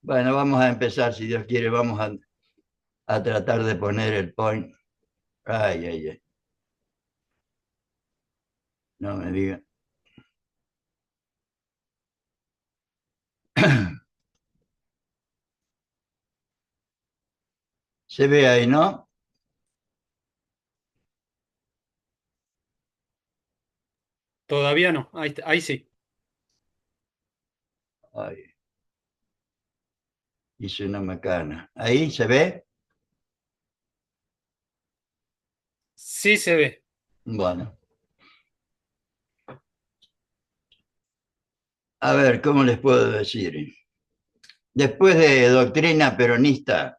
Bueno, vamos a empezar, si Dios quiere, vamos a tratar de poner el point. Ay, ay, ay, no me diga. Se ve ahí, ¿no? Todavía no, ahí sí. Ay, hice una macana. ¿Ahí se ve? Sí se ve. Bueno, a ver, ¿cómo les puedo decir? Después de doctrina peronista,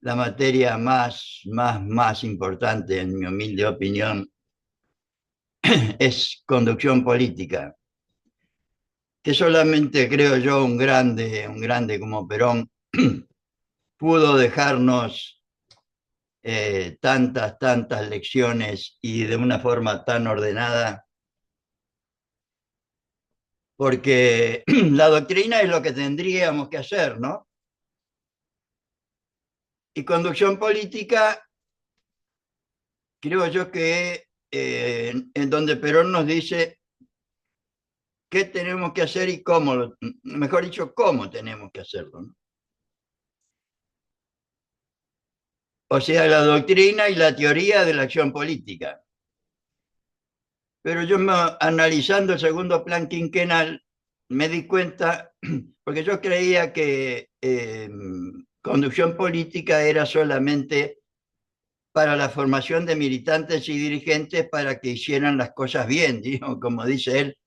la materia más importante, en mi humilde opinión, es conducción política, que solamente creo yo un grande como Perón, pudo dejarnos tantas lecciones y de una forma tan ordenada, porque la doctrina es lo que tendríamos que hacer, ¿no? Y conducción política, creo yo que en donde Perón nos dice qué tenemos que hacer y cómo, mejor dicho, cómo tenemos que hacerlo, ¿no? O sea, la doctrina y la teoría de la acción política. Pero analizando el segundo plan quinquenal, me di cuenta, porque yo creía que conducción política era solamente para la formación de militantes y dirigentes para que hicieran las cosas bien, digo, como dice él,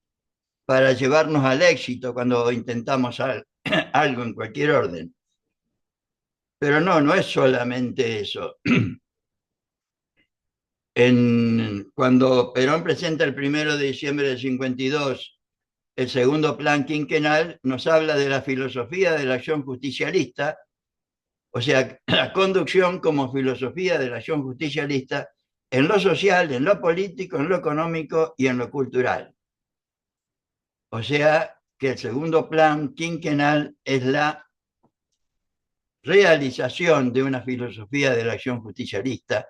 para llevarnos al éxito cuando intentamos algo en cualquier orden. Pero no, no es solamente eso. Cuando Perón presenta el 1 de diciembre del 52 el segundo plan quinquenal, nos habla de la filosofía de la acción justicialista, o sea, la conducción como filosofía de la acción justicialista en lo social, en lo político, en lo económico y en lo cultural. O sea, que el segundo plan quinquenal es la realización de una filosofía de la acción justicialista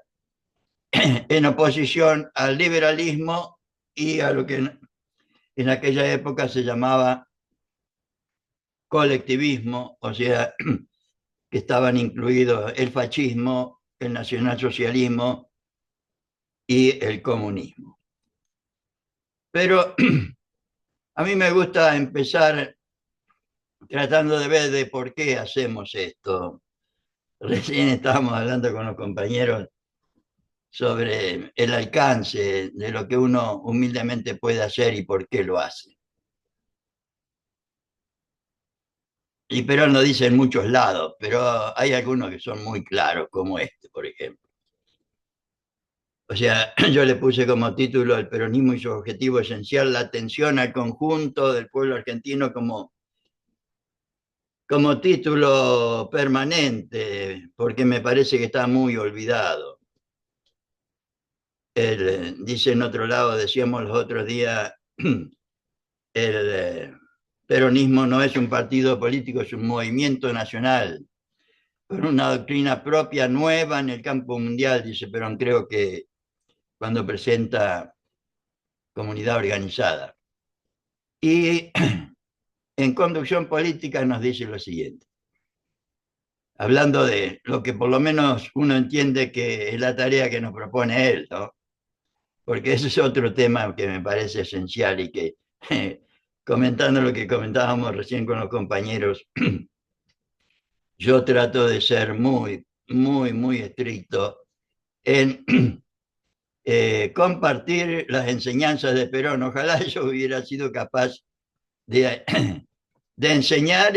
en oposición al liberalismo y a lo que en aquella época se llamaba colectivismo, o sea, que estaban incluidos el fascismo, el nacionalsocialismo y el comunismo. Pero a mí me gusta empezar tratando de ver de por qué hacemos esto. Recién estábamos hablando con los compañeros sobre el alcance de lo que uno humildemente puede hacer y por qué lo hace. Y Perón lo dice en muchos lados, pero hay algunos que son muy claros, como este, por ejemplo. O sea, yo le puse como título el peronismo y su objetivo esencial, la atención al conjunto del pueblo argentino como título permanente, porque me parece que está muy olvidado. Dice en otro lado, decíamos los otros días, el peronismo no es un partido político, es un movimiento nacional, con una doctrina propia, nueva en el campo mundial, dice Perón, creo que cuando presenta comunidad organizada. Y en conducción política nos dice lo siguiente, hablando de lo que por lo menos uno entiende que es la tarea que nos propone él, ¿no? Porque ese es otro tema que me parece esencial y que, comentando lo que comentábamos recién con los compañeros, yo trato de ser muy estricto en compartir las enseñanzas de Perón. Ojalá yo hubiera sido capaz de, de enseñar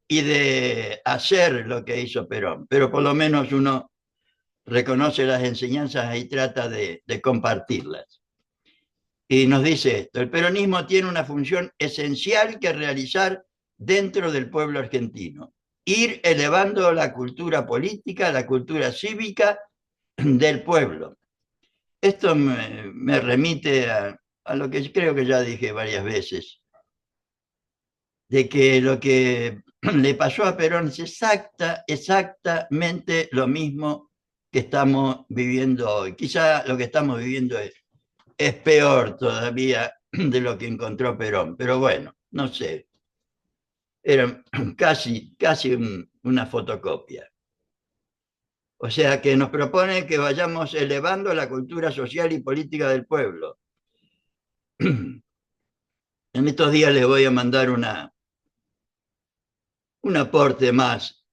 y de hacer lo que hizo Perón, pero por lo menos uno reconoce las enseñanzas y trata de compartirlas. Y nos dice esto, el peronismo tiene una función esencial que realizar dentro del pueblo argentino, ir elevando la cultura política, la cultura cívica del pueblo. Esto me remite a lo que creo que ya dije varias veces, de que lo que le pasó a Perón es exactamente lo mismo que estamos viviendo hoy. Quizá lo que estamos viviendo es peor todavía de lo que encontró Perón, pero bueno, no sé, era casi una fotocopia. O sea que nos propone que vayamos elevando la cultura social y política del pueblo. En estos días les voy a mandar un aporte más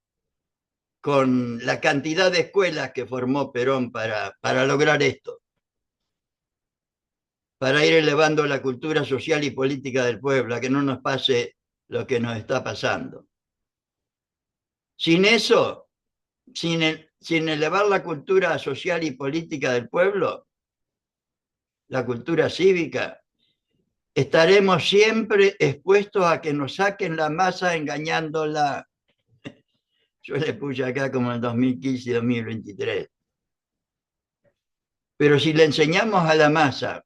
con la cantidad de escuelas que formó Perón para lograr esto, para ir elevando la cultura social y política del pueblo, a que no nos pase lo que nos está pasando. Sin eso, sin elevar la cultura social y política del pueblo, la cultura cívica, estaremos siempre expuestos a que nos saquen la masa engañándola. Yo le puse acá como en 2015 y 2023. Pero si le enseñamos a la masa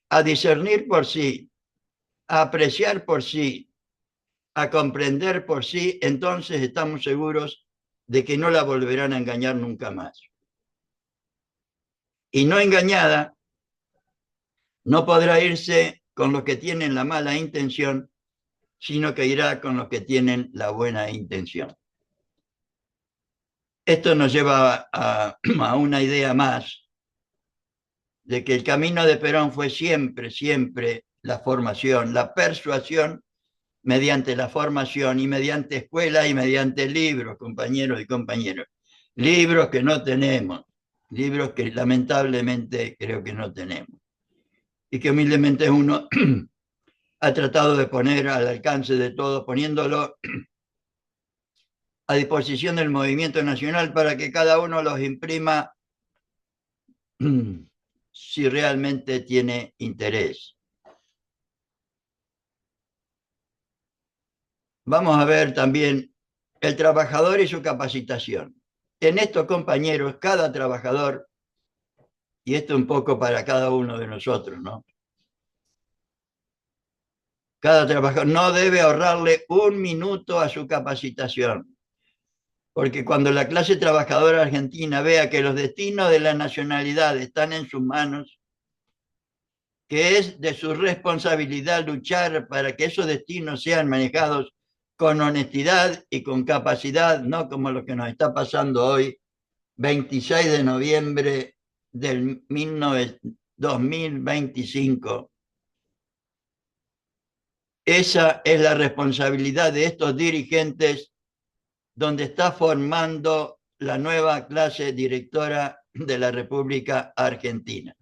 a discernir por sí, a apreciar por sí, a comprender por sí, entonces estamos seguros de que no la volverán a engañar nunca más. Y no engañada, no podrá irse con los que tienen la mala intención, sino que irá con los que tienen la buena intención. Esto nos lleva a una idea más de que el camino de Perón fue siempre la formación, la persuasión mediante la formación y mediante escuela y mediante libros, compañeros y compañeras. Libros que no tenemos, libros que lamentablemente creo que no tenemos. Y que humildemente uno ha tratado de poner al alcance de todos, poniéndolo a disposición del movimiento nacional para que cada uno los imprima si realmente tiene interés. Vamos a ver también el trabajador y su capacitación. En estos compañeros, cada trabajador, y esto un poco para cada uno de nosotros, ¿no? Cada trabajador no debe ahorrarle un minuto a su capacitación, porque cuando la clase trabajadora argentina vea que los destinos de la nacionalidad están en sus manos, que es de su responsabilidad luchar para que esos destinos sean manejados con honestidad y con capacidad, no como lo que nos está pasando hoy, 26 de noviembre del 2025. Esa es la responsabilidad de estos dirigentes, donde está formando la nueva clase directora de la República Argentina.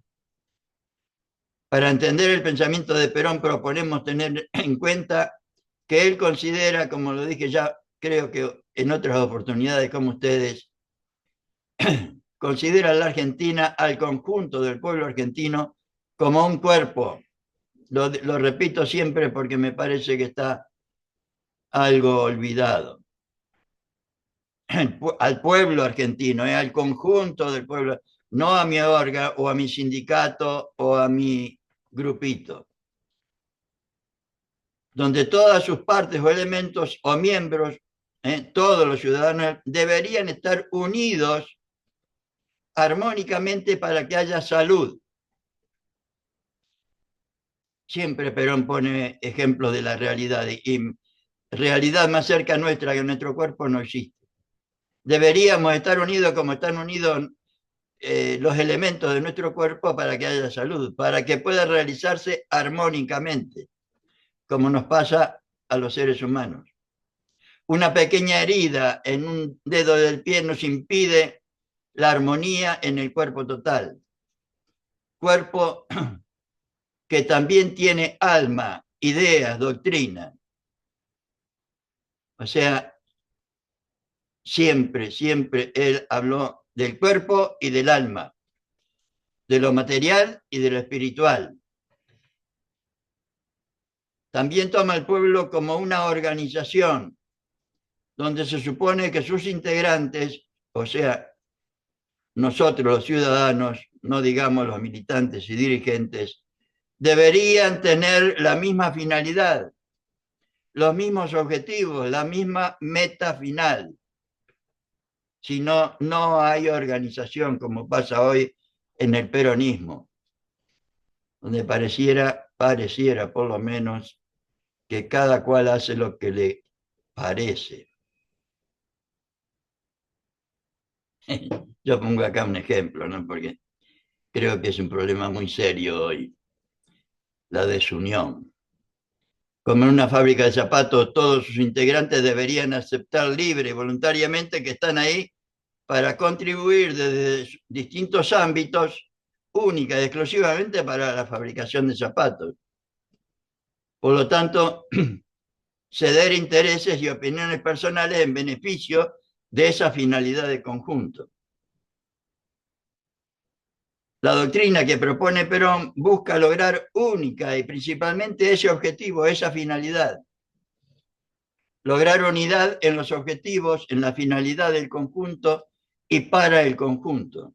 Para entender el pensamiento de Perón proponemos tener en cuenta que él considera, como lo dije ya, creo que en otras oportunidades como ustedes, considera a la Argentina, al conjunto del pueblo argentino, como un cuerpo. Lo repito siempre porque me parece que está algo olvidado. Al pueblo argentino, al conjunto del pueblo, no a mi orga o a mi sindicato o a mi grupito, donde todas sus partes o elementos o miembros, todos los ciudadanos, deberían estar unidos armónicamente para que haya salud. Siempre Perón pone ejemplos de la realidad y realidad más cerca nuestra que nuestro cuerpo no existe. Deberíamos estar unidos como están unidos los elementos de nuestro cuerpo para que haya salud, para que pueda realizarse armónicamente, como nos pasa a los seres humanos. Una pequeña herida en un dedo del pie nos impide la armonía en el cuerpo total. Cuerpo que también tiene alma, ideas, doctrina. O sea, siempre él habló del cuerpo y del alma, de lo material y de lo espiritual. También toma al pueblo como una organización donde se supone que sus integrantes, o sea, nosotros los ciudadanos, no digamos los militantes y dirigentes, deberían tener la misma finalidad, los mismos objetivos, la misma meta final. Si no, no hay organización, como pasa hoy en el peronismo, donde pareciera por lo menos, que cada cual hace lo que le parece. Yo pongo acá un ejemplo, ¿no? Porque creo que es un problema muy serio hoy, la desunión. Como en una fábrica de zapatos, todos sus integrantes deberían aceptar libre y voluntariamente que están ahí para contribuir desde distintos ámbitos, única y exclusivamente para la fabricación de zapatos. Por lo tanto, ceder intereses y opiniones personales en beneficio de esa finalidad de conjunto. La doctrina que propone Perón busca lograr única y principalmente ese objetivo, esa finalidad. Lograr unidad en los objetivos, en la finalidad del conjunto y para el conjunto.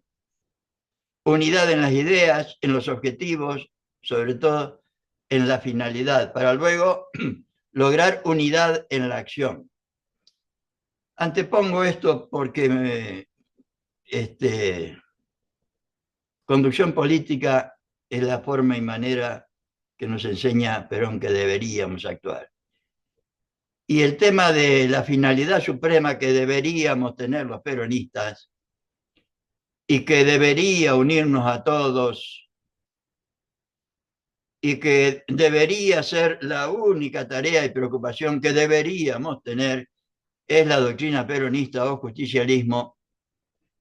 Unidad en las ideas, en los objetivos, sobre todo en la finalidad, para luego lograr unidad en la acción. Antepongo esto porque conducción política es la forma y manera que nos enseña Perón que deberíamos actuar. Y el tema de la finalidad suprema que deberíamos tener los peronistas y que debería unirnos a todos y que debería ser la única tarea y preocupación que deberíamos tener es la doctrina peronista o justicialismo,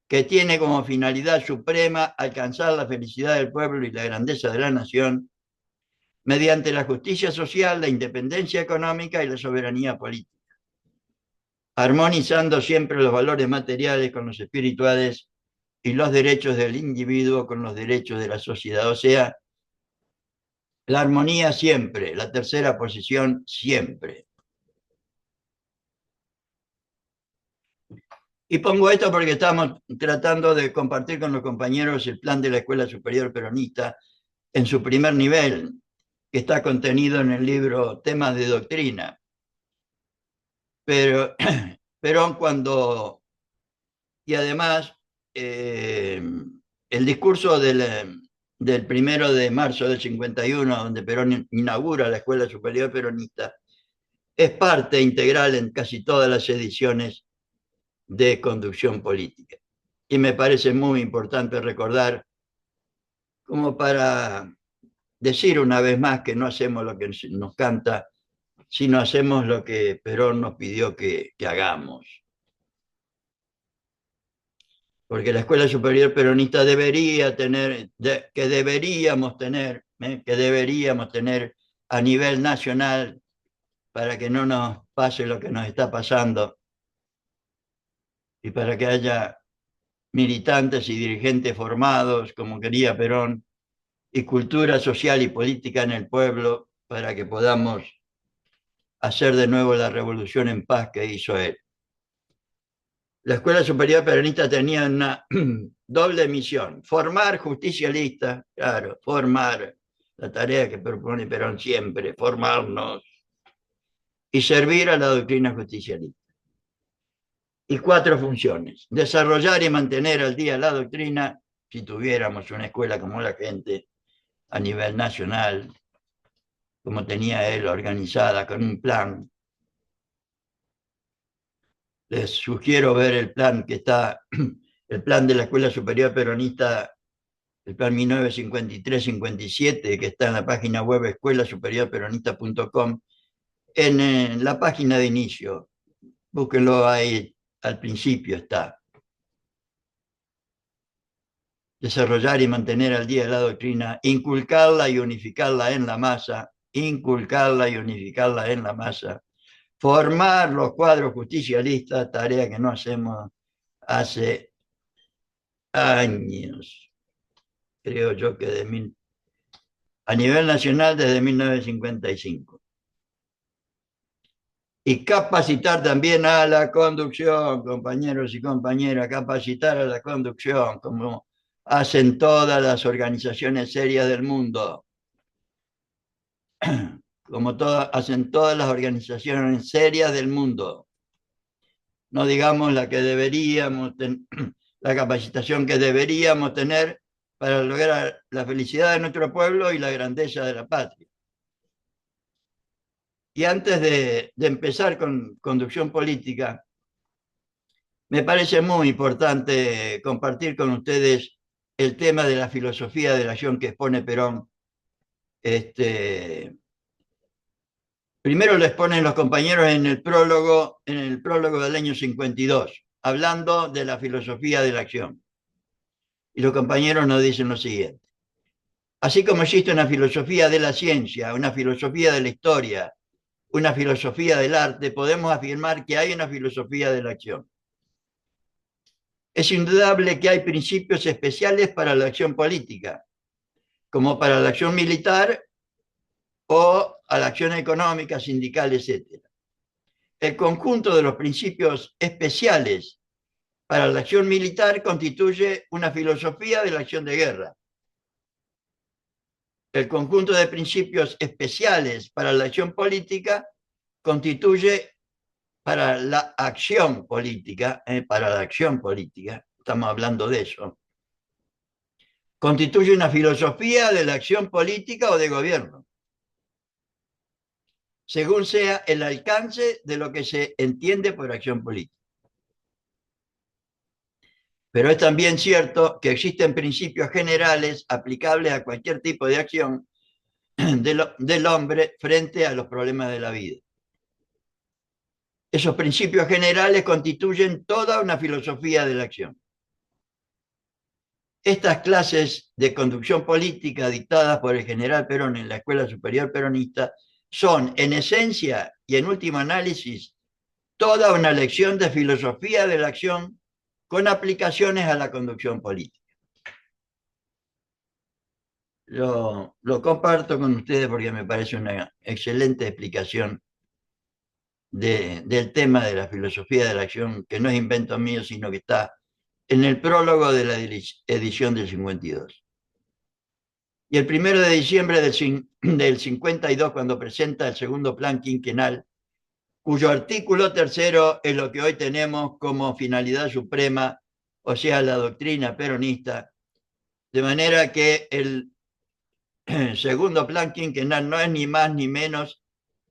que tiene como finalidad suprema alcanzar la felicidad del pueblo y la grandeza de la nación mediante la justicia social, la independencia económica y la soberanía política, armonizando siempre los valores materiales con los espirituales y los derechos del individuo con los derechos de la sociedad. O sea, la armonía siempre, la tercera posición siempre. Y pongo esto porque estamos tratando de compartir con los compañeros el plan de la Escuela Superior Peronista en su primer nivel, que está contenido en el libro Temas de Doctrina. Pero Perón cuando... Y además, el discurso del 1 de marzo del 51, donde Perón inaugura la Escuela Superior Peronista, es parte integral en casi todas las ediciones de conducción política. Y me parece muy importante recordar, como para decir una vez más que no hacemos lo que nos canta, sino hacemos lo que Perón nos pidió que hagamos. Porque la Escuela Superior Peronista debería tener, que deberíamos tener a nivel nacional para que no nos pase lo que nos está pasando y para que haya militantes y dirigentes formados, como quería Perón, y cultura social y política en el pueblo para que podamos hacer de nuevo la revolución en paz que hizo él. La Escuela Superior Peronista tenía una doble misión: formar justicialistas, claro, formar, la tarea que propone Perón siempre, formarnos, y servir a la doctrina justicialista. Y 4 funciones: desarrollar y mantener al día la doctrina, si tuviéramos una escuela como la gente a nivel nacional, como tenía él, organizada con un plan. Les sugiero ver el plan que está, el plan de la Escuela Superior Peronista, el plan 1953-57, que está en la página web escuelasuperiorperonista.com, en la página de inicio. Búsquenlo ahí, al principio está. Desarrollar y mantener al día la doctrina, inculcarla y unificarla en la masa, formar los cuadros justicialistas, tarea que no hacemos hace años, creo yo que a nivel nacional desde 1955. Y capacitar también a la conducción, compañeros y compañeras, capacitar a la conducción, como hacen todas las organizaciones serias del mundo. como hacen todas las organizaciones serias del mundo. No digamos la que deberíamos la capacitación que deberíamos tener para lograr la felicidad de nuestro pueblo y la grandeza de la patria. Y antes de empezar con conducción política, me parece muy importante compartir con ustedes el tema de la filosofía de la acción que expone Perón. Primero lo exponen los compañeros en el prólogo del año 52, hablando de la filosofía de la acción. Y los compañeros nos dicen lo siguiente: así como existe una filosofía de la ciencia, una filosofía de la historia, una filosofía del arte, podemos afirmar que hay una filosofía de la acción. Es indudable que hay principios especiales para la acción política, como para la acción militar o a la acción económica, sindical, etc. El conjunto de los principios especiales para la acción militar constituye una filosofía de la acción de guerra. El conjunto de principios especiales para la acción política constituye para la acción política, estamos hablando de eso, constituye una filosofía de la acción política o de gobierno, según sea el alcance de lo que se entiende por acción política. Pero es también cierto que existen principios generales aplicables a cualquier tipo de acción del hombre frente a los problemas de la vida. Esos principios generales constituyen toda una filosofía de la acción. Estas clases de conducción política dictadas por el general Perón en la Escuela Superior Peronista son, en esencia y en último análisis, toda una lección de filosofía de la acción con aplicaciones a la conducción política. Lo comparto con ustedes porque me parece una excelente explicación del tema de la filosofía de la acción, que no es invento mío, sino que está en el prólogo de la edición del 52. Y el 1 de diciembre del 52, cuando presenta el segundo plan quinquenal, cuyo artículo tercero es lo que hoy tenemos como finalidad suprema, o sea, la doctrina peronista, de manera que el segundo plan quinquenal no es ni más ni menos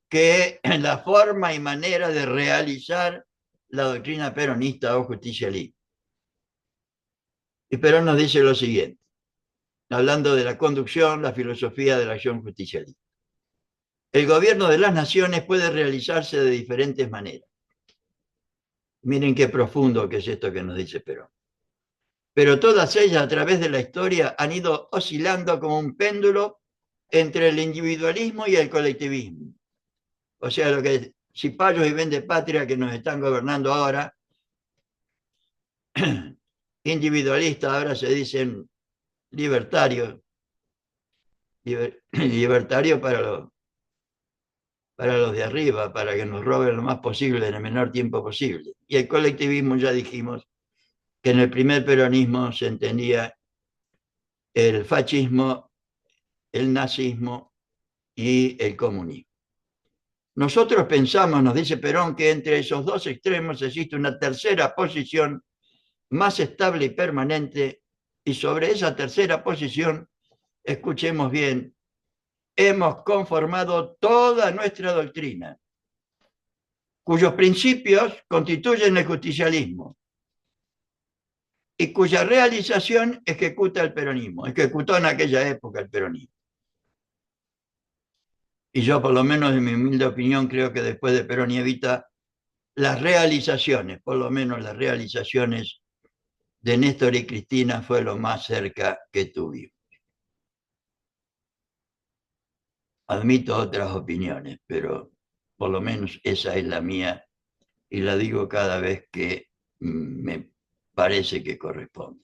que la forma y manera de realizar la doctrina peronista o justicialista. Y Perón nos dice lo siguiente, hablando de la conducción, la filosofía de la acción justicialista. El gobierno de las naciones puede realizarse de diferentes maneras. Miren qué profundo que es esto que nos dice Perón. Pero todas ellas a través de la historia han ido oscilando como un péndulo entre el individualismo y el colectivismo. O sea, lo que cipayos y vendepatria que nos están gobernando ahora, individualistas, ahora se dicen libertarios, libertarios para los de arriba, para que nos roben lo más posible en el menor tiempo posible. Y el colectivismo, ya dijimos, que en el primer peronismo se entendía el fascismo, el nazismo y el comunismo. Nosotros pensamos, nos dice Perón, que entre esos dos extremos existe una tercera posición más estable y permanente, y sobre esa tercera posición, escuchemos bien, hemos conformado toda nuestra doctrina, cuyos principios constituyen el justicialismo y cuya realización ejecuta el peronismo, ejecutó en aquella época el peronismo. Y yo, por lo menos en mi humilde opinión, creo que después de Perón y Evita, las realizaciones, por lo menos las realizaciones de Néstor y Cristina, fue lo más cerca que tuvimos. Admito otras opiniones, pero por lo menos esa es la mía y la digo cada vez que me parece que corresponde.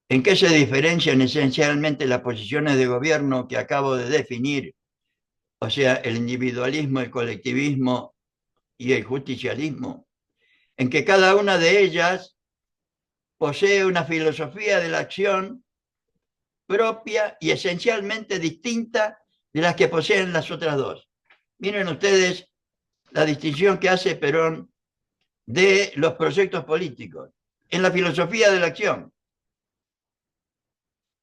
¿En qué se diferencian esencialmente las posiciones de gobierno que acabo de definir? O sea, el individualismo, el colectivismo y el justicialismo. En que cada una de ellas posee una filosofía de la acción propia y esencialmente distinta de las que poseen las otras dos. Miren ustedes la distinción que hace Perón de los proyectos políticos en la filosofía de la acción.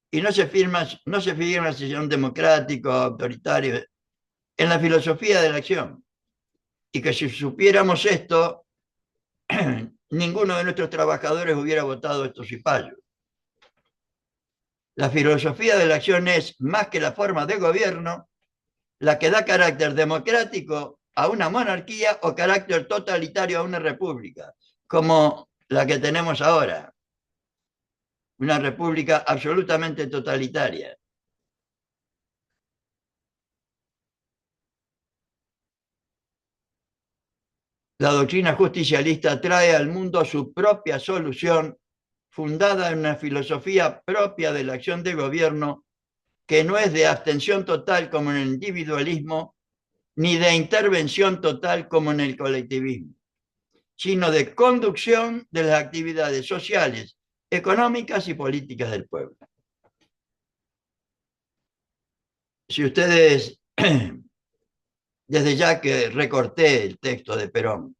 Y no se fija en una sesión democrático, autoritario, en la filosofía de la acción. Y que si supiéramos esto, ninguno de nuestros trabajadores hubiera votado estos cipayos. La filosofía de la acción es, más que la forma de gobierno, la que da carácter democrático a una monarquía o carácter totalitario a una república, como la que tenemos ahora, una república absolutamente totalitaria. La doctrina justicialista trae al mundo su propia solución, fundada en una filosofía propia de la acción de gobierno, que no es de abstención total como en el individualismo, ni de intervención total como en el colectivismo, sino de conducción de las actividades sociales, económicas y políticas del pueblo. Si ustedes, desde ya que recorté el texto de Perón,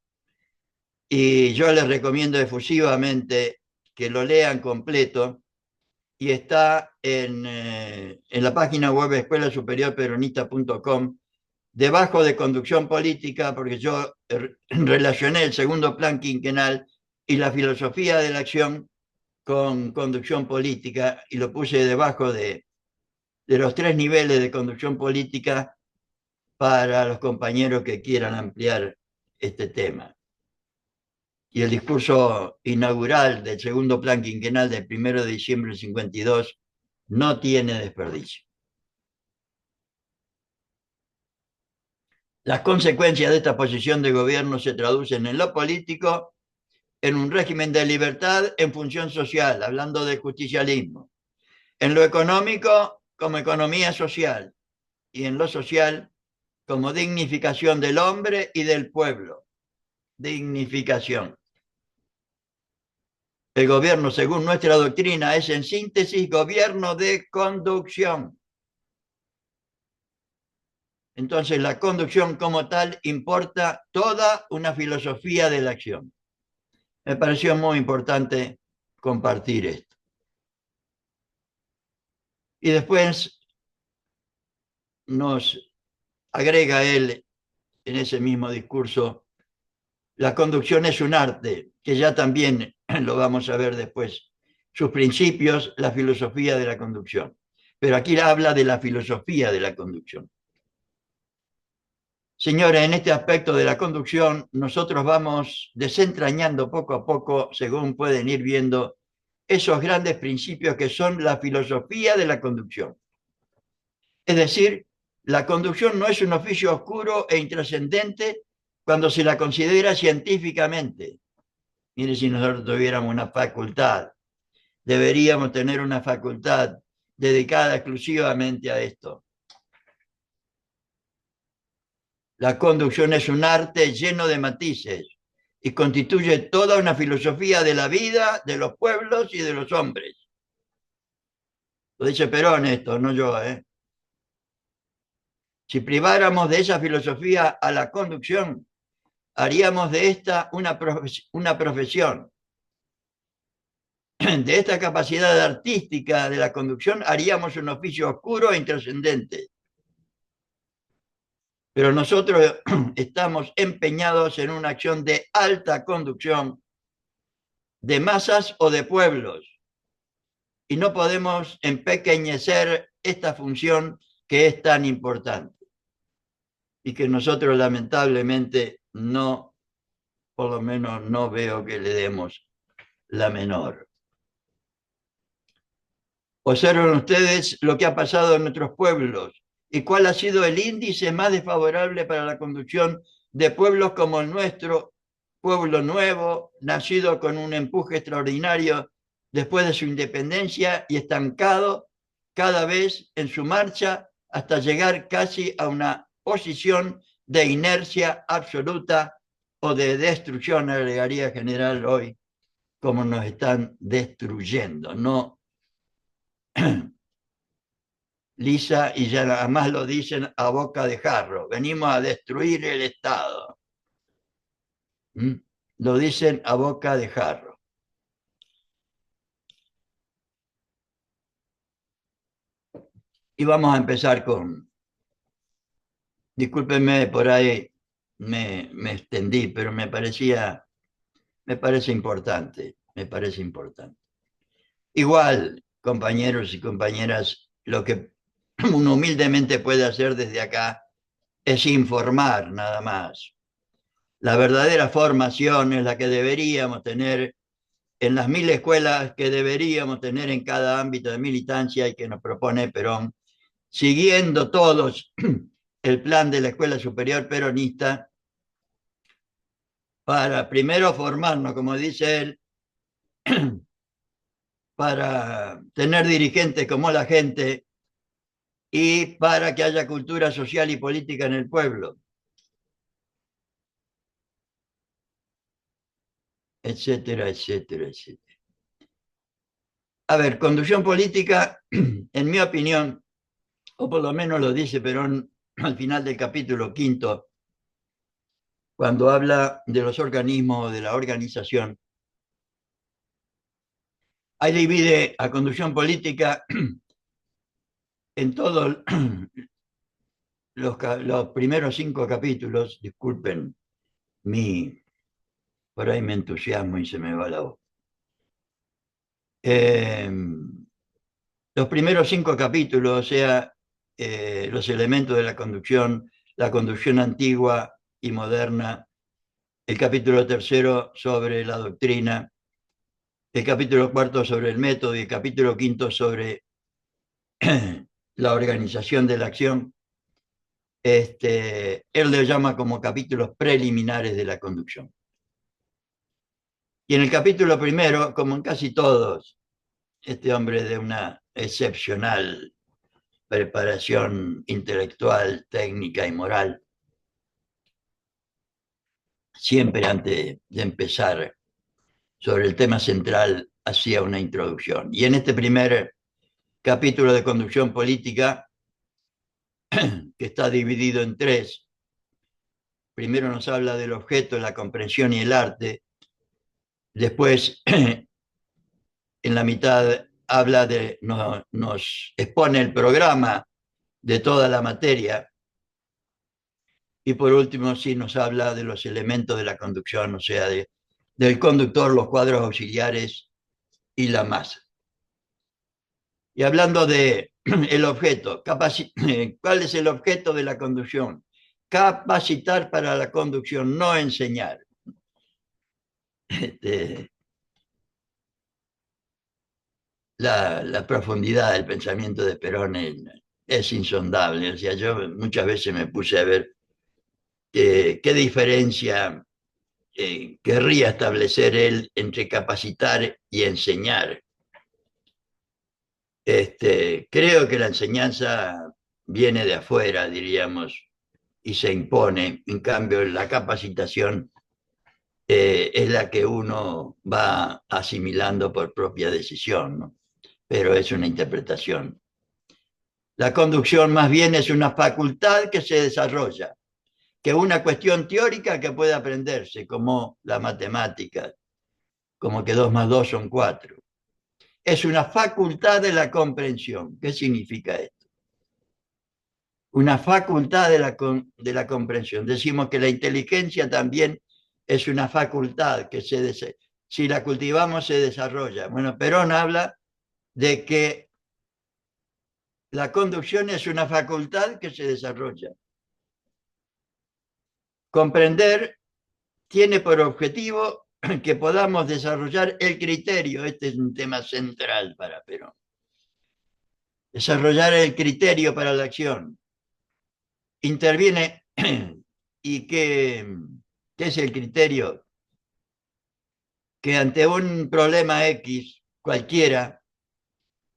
y yo les recomiendo efusivamente que lo lean completo, y está en la página web escuelasuperiorperonista.com, debajo de conducción política, porque yo relacioné el segundo plan quinquenal y la filosofía de la acción con conducción política, y lo puse debajo de los 3 niveles de conducción política para los compañeros que quieran ampliar este tema. Y el discurso inaugural del segundo plan quinquenal del 1 de diciembre del 52 no tiene desperdicio. Las consecuencias de esta posición de gobierno se traducen en lo político en un régimen de libertad en función social, hablando de justicialismo; en lo económico, como economía social; y en lo social, como dignificación del hombre y del pueblo. Dignificación. El gobierno, según nuestra doctrina, es en síntesis gobierno de conducción. Entonces, la conducción como tal importa toda una filosofía de la acción. Me pareció muy importante compartir esto. Y después nos agrega él en ese mismo discurso: la conducción es un arte, que ya también lo vamos a ver después. Sus principios, la filosofía de la conducción. Pero aquí habla de la filosofía de la conducción. Señores, en este aspecto de la conducción, nosotros vamos desentrañando poco a poco, según pueden ir viendo, esos grandes principios que son la filosofía de la conducción. Es decir, la conducción no es un oficio oscuro e intrascendente cuando se la considera científicamente. Mire, si nosotros tuviéramos una facultad, deberíamos tener una facultad dedicada exclusivamente a esto. La conducción es un arte lleno de matices y constituye toda una filosofía de la vida, de los pueblos y de los hombres. Lo dice Perón esto, no yo, ¿eh? Si priváramos de esa filosofía a la conducción, haríamos de esta una profesión. De esta capacidad artística de la conducción haríamos un oficio oscuro e intrascendente. Pero nosotros estamos empeñados en una acción de alta conducción de masas o de pueblos, y no podemos empequeñecer esta función que es tan importante y que nosotros lamentablemente no, por lo menos no veo que le demos la menor. Observen ustedes lo que ha pasado en nuestros pueblos y cuál ha sido el índice más desfavorable para la conducción de pueblos como el nuestro, pueblo nuevo, nacido con un empuje extraordinario después de su independencia y estancado cada vez en su marcha hasta llegar casi a una posición de inercia absoluta o de destrucción, agregaría general hoy, como nos están destruyendo. No lisa y ya nada más lo dicen a boca de jarro. Venimos a destruir el Estado. ¿Mm? Lo dicen a boca de jarro. Y vamos a empezar con, discúlpenme, por ahí me extendí, pero me parece importante, me parece importante. Igual, compañeros y compañeras, lo que uno humildemente puede hacer desde acá es informar nada más. La verdadera formación es la que deberíamos tener en las 1000 escuelas que deberíamos tener en cada ámbito de militancia y que nos propone Perón, siguiendo todos el plan de la Escuela Superior Peronista para primero formarnos, como dice él, para tener dirigentes como la gente y para que haya cultura social y política en el pueblo, etcétera, etcétera, etcétera. A ver, conducción política, en mi opinión, o por lo menos lo dice Perón al final del capítulo quinto, cuando habla de los organismos de la organización, ahí divide a conducción política en todos los primeros 5 capítulos, disculpen mi, por ahí me entusiasmo y se me va la voz. Los primeros 5 capítulos, o sea, los elementos de la conducción antigua y moderna, el capítulo tercero sobre la doctrina, el capítulo cuarto sobre el método y el capítulo quinto sobre la organización de la acción, él le llama como capítulos preliminares de la conducción. Y en el capítulo primero, como en casi todos, este hombre de una excepcional preparación intelectual, técnica y moral, siempre antes de empezar sobre el tema central hacía una introducción. Y en este primer capítulo de conducción política, que está dividido en 3, primero nos habla del objeto, la comprensión y el arte, después en la mitad habla nos expone el programa de toda la materia y por último sí nos habla de los elementos de la conducción, o sea, del conductor, los cuadros auxiliares y la masa. Y hablando de el objeto, ¿cuál es el objeto de la conducción? Capacitar para la conducción, no enseñar. La profundidad del pensamiento de Perón es insondable. O sea, yo muchas veces me puse a ver qué diferencia querría establecer él entre capacitar y enseñar. Creo que la enseñanza viene de afuera, diríamos, y se impone. En cambio, la capacitación es la que uno va asimilando por propia decisión, ¿no? Pero es una interpretación. La conducción más bien es una facultad que se desarrolla, que es una cuestión teórica que puede aprenderse, como la matemática, como que 2 más 2 son 4. Es una facultad de la comprensión. ¿Qué significa esto? Una facultad de la comprensión. Decimos que la inteligencia también es una facultad que si la cultivamos se desarrolla. Bueno, Perón habla de que la conducción es una facultad que se desarrolla. Comprender tiene por objetivo que podamos desarrollar el criterio. Este es un tema central para Perón. Desarrollar el criterio para la acción. Interviene, ¿y qué es el criterio? Que ante un problema X, cualquiera,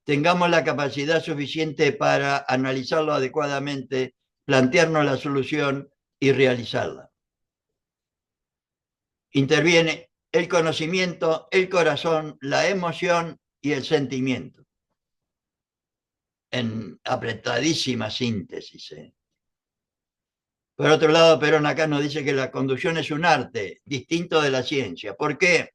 tengamos la capacidad suficiente para analizarlo adecuadamente, plantearnos la solución y realizarla. Interviene el conocimiento, el corazón, la emoción y el sentimiento. en apretadísima síntesis. Por otro lado, Perón acá nos dice que la conducción es un arte distinto de la ciencia. ¿Por qué?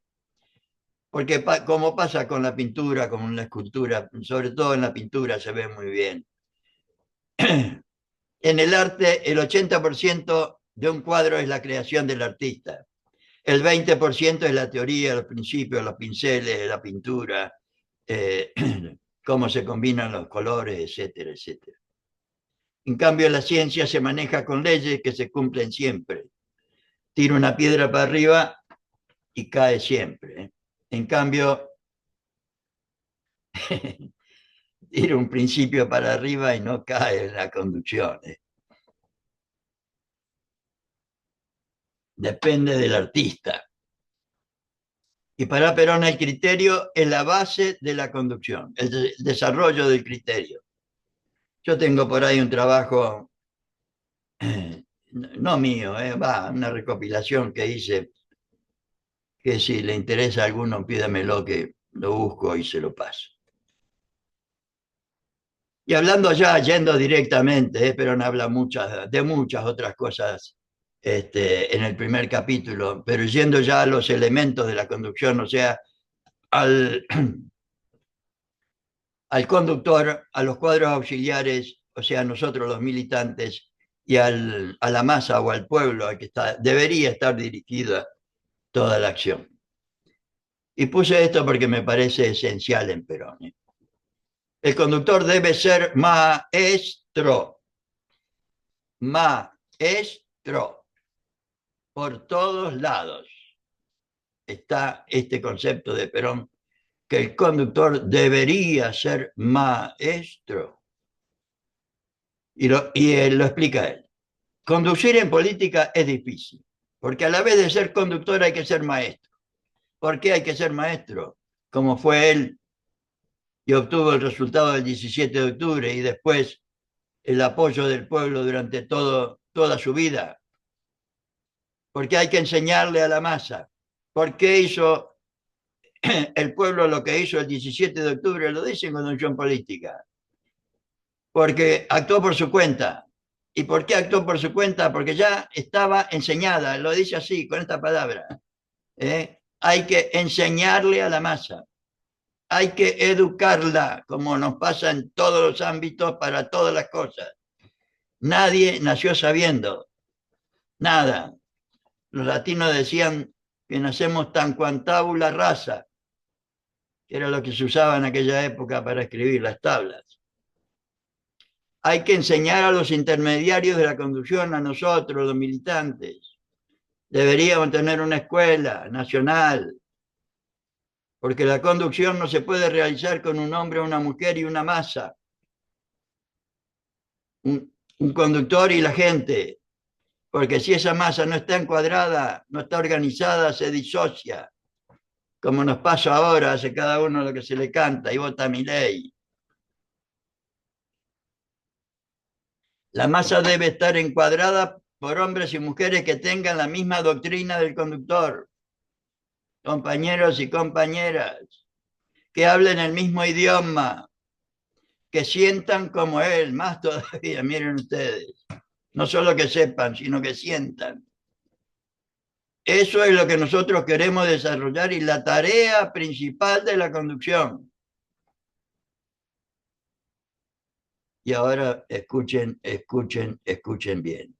Porque como pasa con la pintura, con la escultura, sobre todo en la pintura se ve muy bien. En el arte, el 80% de un cuadro es la creación del artista. El 20% es la teoría, los principios, los pinceles, la pintura, cómo se combinan los colores, etcétera, etcétera. En cambio, la ciencia se maneja con leyes que se cumplen siempre. Tira una piedra para arriba y cae siempre. En cambio, tira un principio para arriba y no cae en la conducción. Depende del artista. Y para Perón el criterio es la base de la conducción, el desarrollo del criterio. Yo tengo por ahí un trabajo, no mío, una recopilación que hice, que si le interesa a alguno, pídamelo que lo busco y se lo paso. Y hablando ya, yendo directamente, Perón habla de muchas otras cosas en el primer capítulo, pero yendo ya a los elementos de la conducción, o sea, al, al conductor, a los cuadros auxiliares, o sea, nosotros los militantes, y a la masa o al pueblo al que debería estar dirigida toda la acción. Y puse esto porque me parece esencial en Perón. El conductor debe ser maestro, maestro, por todos lados. Está este concepto de Perón, que el conductor debería ser maestro. Y él lo explica él. Conducir en política es difícil, porque a la vez de ser conductor hay que ser maestro. ¿Por qué hay que ser maestro? Como fue él y obtuvo el resultado del 17 de octubre y después el apoyo del pueblo durante toda su vida. Porque hay que enseñarle a la masa. ¿Por qué hizo el pueblo lo que hizo el 17 de octubre? Lo dice en Conducción Política. Porque actuó por su cuenta. ¿Y por qué actuó por su cuenta? Porque ya estaba enseñada, lo dice así, con esta palabra. Hay que enseñarle a la masa, hay que educarla, como nos pasa en todos los ámbitos para todas las cosas. Nadie nació sabiendo, nada. Los latinos decían que nacemos tan tabula rasa, que era lo que se usaba en aquella época para escribir las tablas. Hay que enseñar a los intermediarios de la conducción, a nosotros, los militantes. Deberíamos tener una escuela nacional, porque la conducción no se puede realizar con un hombre, una mujer y una masa. Un conductor y la gente, porque si esa masa no está encuadrada, no está organizada, se disocia, como nos pasa ahora, hace cada uno lo que se le canta y vota Milei. La masa debe estar encuadrada por hombres y mujeres que tengan la misma doctrina del conductor, compañeros y compañeras, que hablen el mismo idioma, que sientan como él, más todavía, miren ustedes, no solo que sepan, sino que sientan. Eso es lo que nosotros queremos desarrollar y la tarea principal de la conducción. Y ahora escuchen, escuchen, escuchen bien.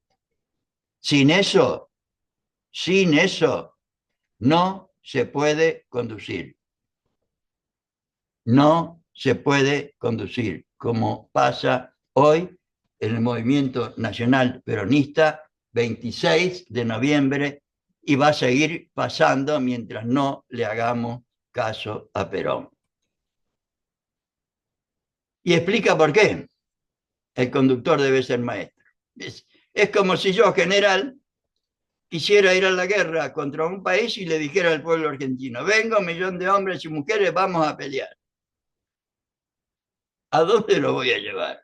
Sin eso, no se puede conducir. No se puede conducir, como pasa hoy en el Movimiento Nacional Peronista, 26 de noviembre, y va a seguir pasando mientras no le hagamos caso a Perón. Y explica por qué el conductor debe ser maestro. Es como si yo, general, quisiera ir a la guerra contra un país y le dijera al pueblo argentino, venga, 1.000.000 de hombres y mujeres, vamos a pelear. ¿A dónde lo voy a llevar?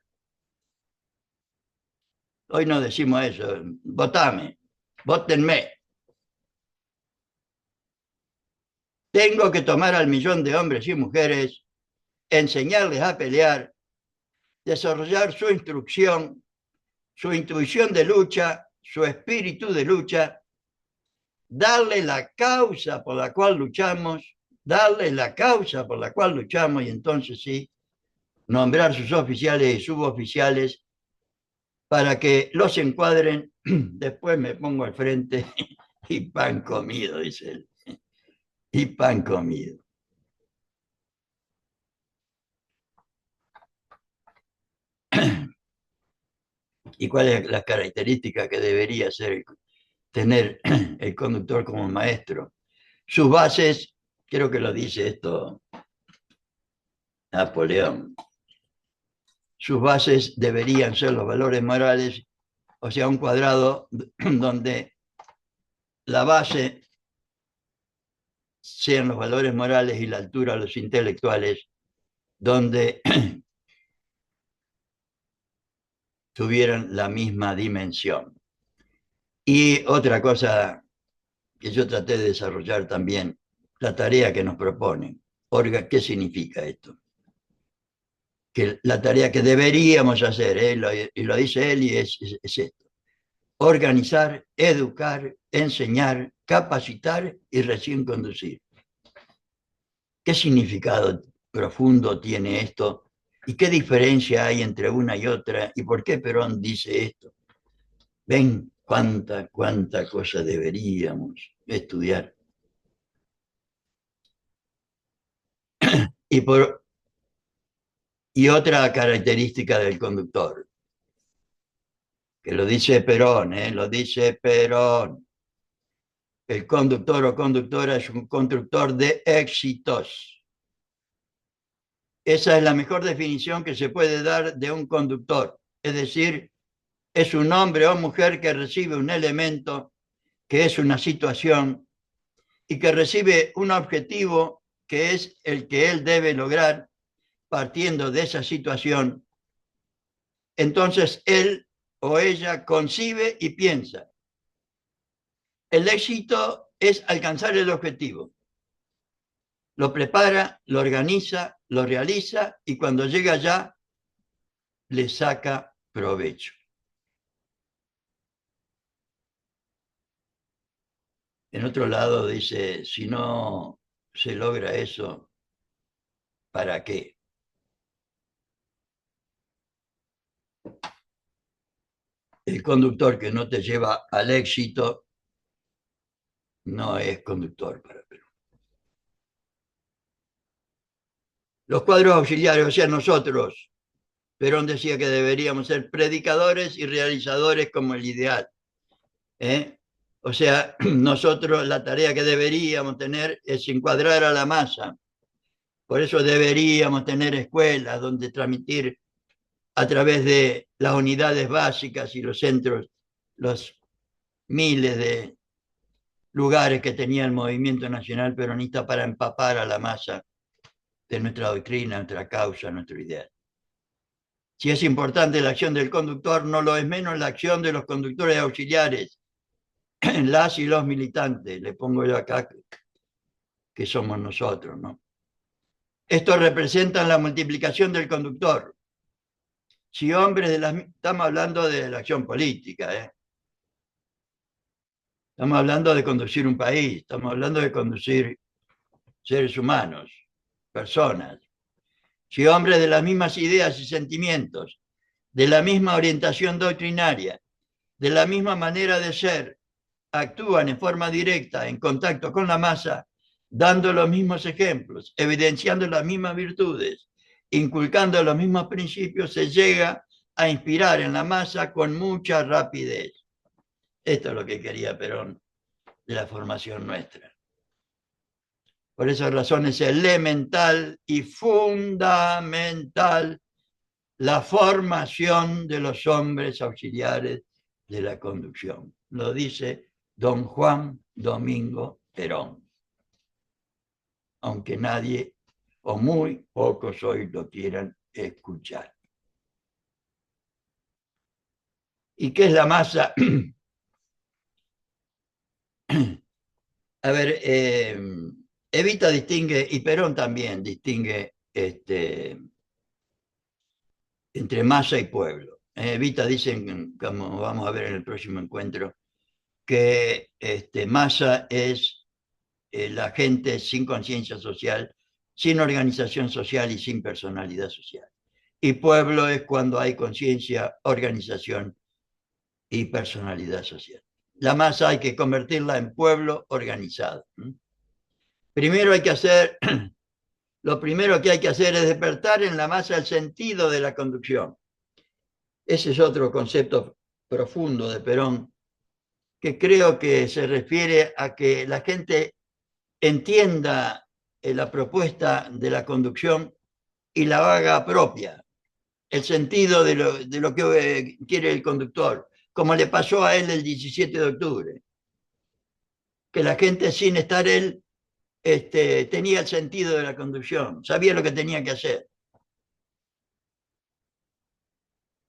Hoy no decimos eso, votame, votenme. Tengo que tomar al 1.000.000 de hombres y mujeres, enseñarles a pelear, desarrollar su instrucción, su intuición de lucha, su espíritu de lucha, darle la causa por la cual luchamos, darle la causa por la cual luchamos y entonces sí, nombrar sus oficiales y suboficiales para que los encuadren. Después me pongo al frente y pan comido, dice él. Y pan comido. ¿Y cuál es la característica que debería tener el conductor como maestro? Sus bases, creo que lo dice esto Napoleón, sus bases deberían ser los valores morales, o sea, un cuadrado donde la base sean los valores morales y la altura los intelectuales, donde tuvieran la misma dimensión. Y otra cosa que yo traté de desarrollar también, la tarea que nos proponen. ¿Qué significa esto? Que la tarea que deberíamos hacer, y lo dice él, y es esto: organizar, educar, enseñar, capacitar y recién conducir. ¿Qué significado profundo tiene esto? ¿Y qué diferencia hay entre una y otra? ¿Y por qué Perón dice esto? Ven cuánta cosa deberíamos estudiar. Y otra característica del conductor, que lo dice Perón, lo dice Perón. El conductor o conductora es un constructor de éxitos. Esa es la mejor definición que se puede dar de un conductor. Es decir, es un hombre o mujer que recibe un elemento, que es una situación, y que recibe un objetivo que es el que él debe lograr partiendo de esa situación. Entonces él o ella concibe y piensa. El éxito es alcanzar el objetivo. Lo prepara, lo organiza, lo realiza y cuando llega allá le saca provecho. En otro lado dice, si no se logra eso, ¿para qué? El conductor que no te lleva al éxito no es conductor para Perú. Los cuadros auxiliares, o sea, nosotros, Perón decía que deberíamos ser predicadores y realizadores como el ideal. O sea, nosotros la tarea que deberíamos tener es encuadrar a la masa. Por eso deberíamos tener escuelas donde transmitir a través de las unidades básicas y los centros, los miles de lugares que tenía el movimiento nacional peronista para empapar a la masa de nuestra doctrina, nuestra causa, nuestro ideal. Si es importante la acción del conductor, no lo es menos la acción de los conductores auxiliares, las y los militantes. Le pongo yo acá que somos nosotros, ¿no? Esto representa la multiplicación del conductor. Si hombres de las... Estamos hablando de la acción política, Estamos hablando de conducir un país, estamos hablando de conducir seres humanos, personas. Si hombres de las mismas ideas y sentimientos, de la misma orientación doctrinaria, de la misma manera de ser, actúan en forma directa en contacto con la masa, dando los mismos ejemplos, evidenciando las mismas virtudes, inculcando los mismos principios, se llega a inspirar en la masa con mucha rapidez. Esto es lo que quería Perón de la formación nuestra. Por esa razón es elemental y fundamental la formación de los hombres auxiliares de la conducción. Lo dice don Juan Domingo Perón. Aunque nadie o muy pocos hoy lo quieran escuchar. ¿Y qué es la masa? A ver, Evita distingue, y Perón también distingue entre masa y pueblo. Evita dicen, como vamos a ver en el próximo encuentro, que masa es la gente sin conciencia social, sin organización social y sin personalidad social. Y pueblo es cuando hay conciencia, organización y personalidad social. La masa hay que convertirla en pueblo organizado. Primero hay que hacer, lo primero que hay que hacer es despertar en la masa el sentido de la conducción. Ese es otro concepto profundo de Perón, que creo que se refiere a que la gente entienda la propuesta de la conducción y la haga propia, el sentido de lo que quiere el conductor, como le pasó a él el 17 de octubre, que la gente sin estar él tenía el sentido de la conducción, sabía lo que tenía que hacer.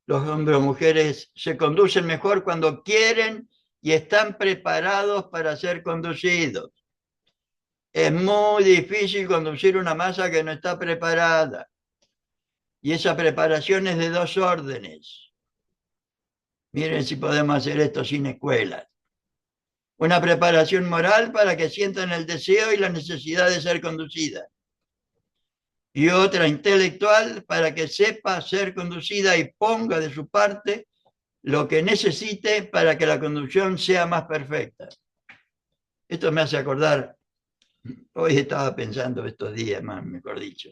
Los hombres o mujeres se conducen mejor cuando quieren y están preparados para ser conducidos. Es muy difícil conducir una masa que no está preparada. Y esa preparación es de dos órdenes. Miren si podemos hacer esto sin escuelas. Una preparación moral para que sientan el deseo y la necesidad de ser conducida. Y otra intelectual para que sepa ser conducida y ponga de su parte lo que necesite para que la conducción sea más perfecta. Esto me hace acordar, hoy estaba pensando estos días, más mejor dicho,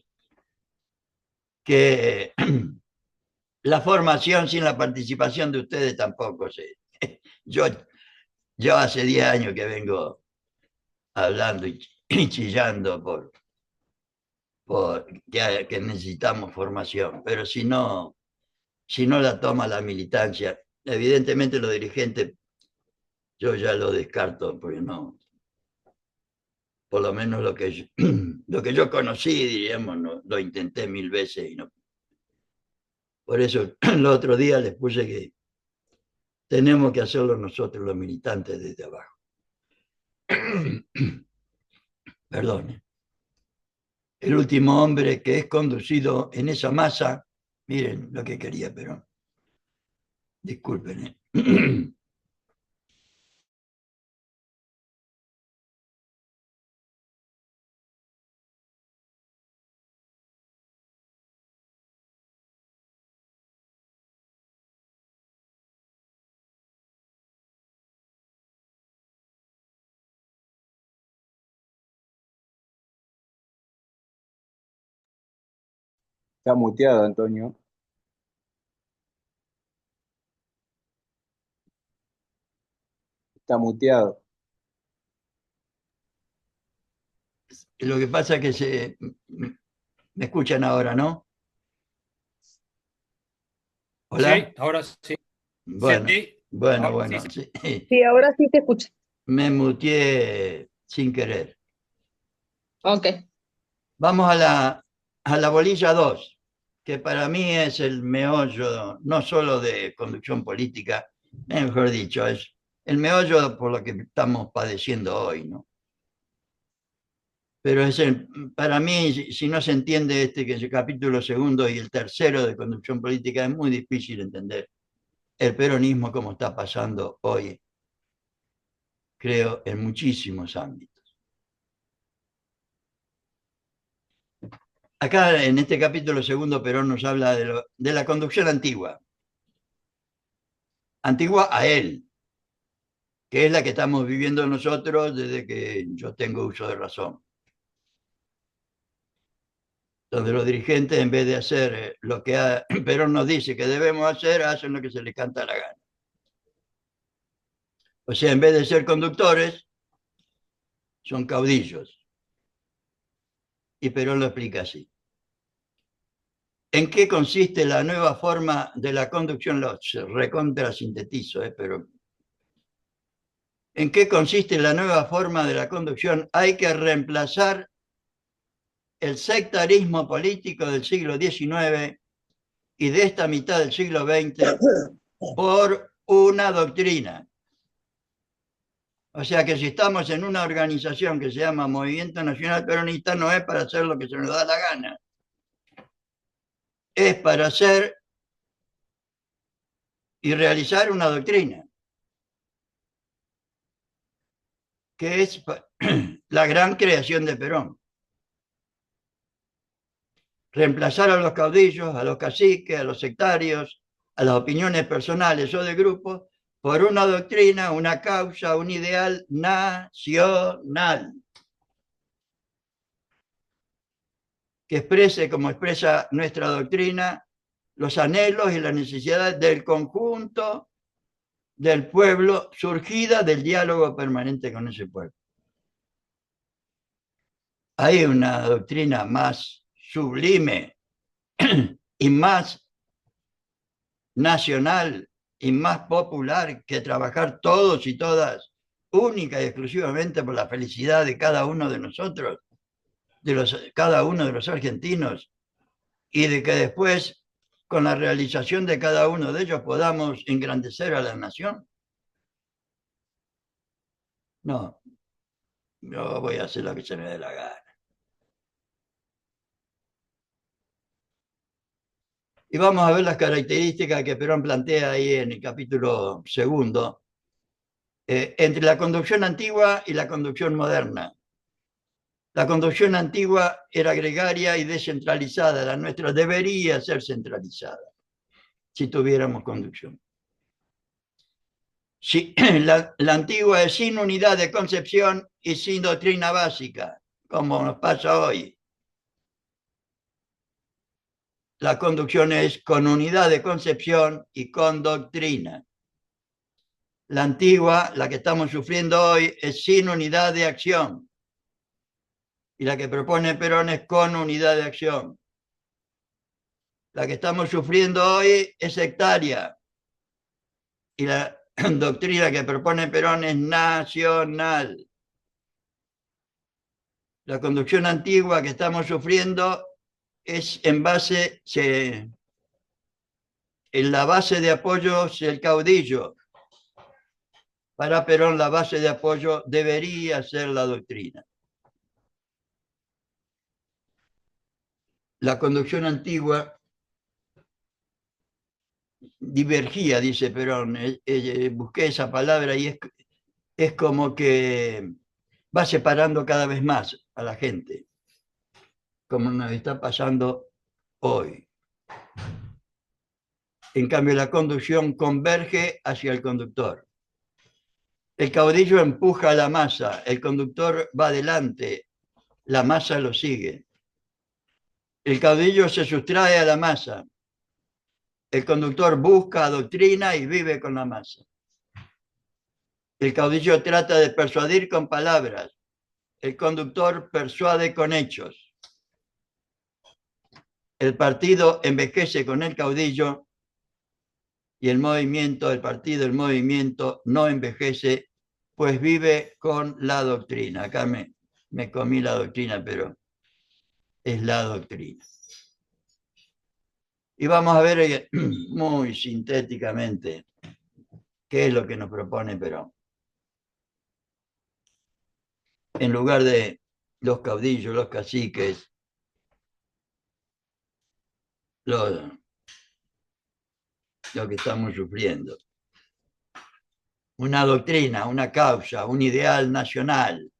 que la formación sin la participación de ustedes tampoco sé. Yo, yo hace 10 años que vengo hablando y chillando por que necesitamos formación, pero si no la toma la militancia, evidentemente los dirigentes yo ya lo descarto, porque no, por lo menos lo que yo conocí, diríamos, no, lo intenté 1000 veces y no. Por eso el otro día les puse que tenemos que hacerlo nosotros los militantes desde abajo. Perdón. El último hombre que es conducido en esa masa, miren lo que quería, pero disculpen. Está muteado, Antonio. Está muteado. Lo que pasa es que me escuchan ahora, ¿no? Hola. Sí, ahora sí. Bueno, Sí, bueno. sí. Sí. Sí, ahora sí te escucho. Me muteé sin querer. Ok. Vamos a la bolilla 2, que para mí es el meollo, no solo de conducción política, mejor dicho, es el meollo por lo que estamos padeciendo hoy, ¿no? Pero para mí, si no se entiende que es el capítulo segundo y el tercero de conducción política, es muy difícil entender el peronismo como está pasando hoy, creo, en muchísimos ámbitos. Acá en este capítulo segundo, Perón nos habla de la conducción antigua. Antigua a él, que es la que estamos viviendo nosotros desde que yo tengo uso de razón. Donde los dirigentes, en vez de hacer lo que Perón nos dice que debemos hacer, hacen lo que se les canta la gana. O sea, en vez de ser conductores, son caudillos. Y Perón lo explica así. ¿En qué consiste la nueva forma de la conducción? Lo recontra sintetizo, pero ¿en qué consiste la nueva forma de la conducción? Hay que reemplazar el sectarismo político del siglo XIX y de esta mitad del siglo XX por una doctrina. O sea que si estamos en una organización que se llama Movimiento Nacional Peronista, no es para hacer lo que se nos da la gana. Es para hacer y realizar una doctrina, que es la gran creación de Perón. Reemplazar a los caudillos, a los caciques, a los sectarios, a las opiniones personales o de grupos, por una doctrina, una causa, un ideal nacional, que exprese, como expresa nuestra doctrina, los anhelos y las necesidades del conjunto del pueblo, surgida del diálogo permanente con ese pueblo. Hay una doctrina más sublime y más nacional y más popular que trabajar todos y todas única y exclusivamente por la felicidad de cada uno de nosotros, cada uno de los argentinos, y de que después, con la realización de cada uno de ellos, podamos engrandecer a la nación. No, yo voy a hacer lo que se me dé la gana. Y vamos a ver las características que Perón plantea ahí en el capítulo segundo, entre la conducción antigua y la conducción moderna. La conducción antigua era gregaria y descentralizada, la nuestra debería ser centralizada, si tuviéramos conducción. Si, la antigua es sin unidad de concepción y sin doctrina básica, como nos pasa hoy. La conducción es con unidad de concepción y con doctrina. La antigua, la que estamos sufriendo hoy, es sin unidad de acción. Y la que propone Perón es con unidad de acción. La que estamos sufriendo hoy es sectaria. Y la doctrina que propone Perón es nacional. La conducción antigua que estamos sufriendo es en la base de apoyo es el caudillo. Para Perón la base de apoyo debería ser la doctrina. La conducción antigua divergía, dice Perón. Busqué esa palabra y es como que va separando cada vez más a la gente, como nos está pasando hoy. En cambio, la conducción converge hacia el conductor. El caudillo empuja a la masa, el conductor va adelante, la masa lo sigue. El caudillo se sustrae a la masa, el conductor busca doctrina y vive con la masa. El caudillo trata de persuadir con palabras, el conductor persuade con hechos. El partido envejece con el caudillo y el movimiento no envejece, pues vive con la doctrina. Acá me comí la doctrina, pero es la doctrina. Y vamos a ver muy sintéticamente qué es lo que nos propone Perón. En lugar de los caudillos, los caciques, lo que estamos sufriendo. Una doctrina, una causa, un ideal nacional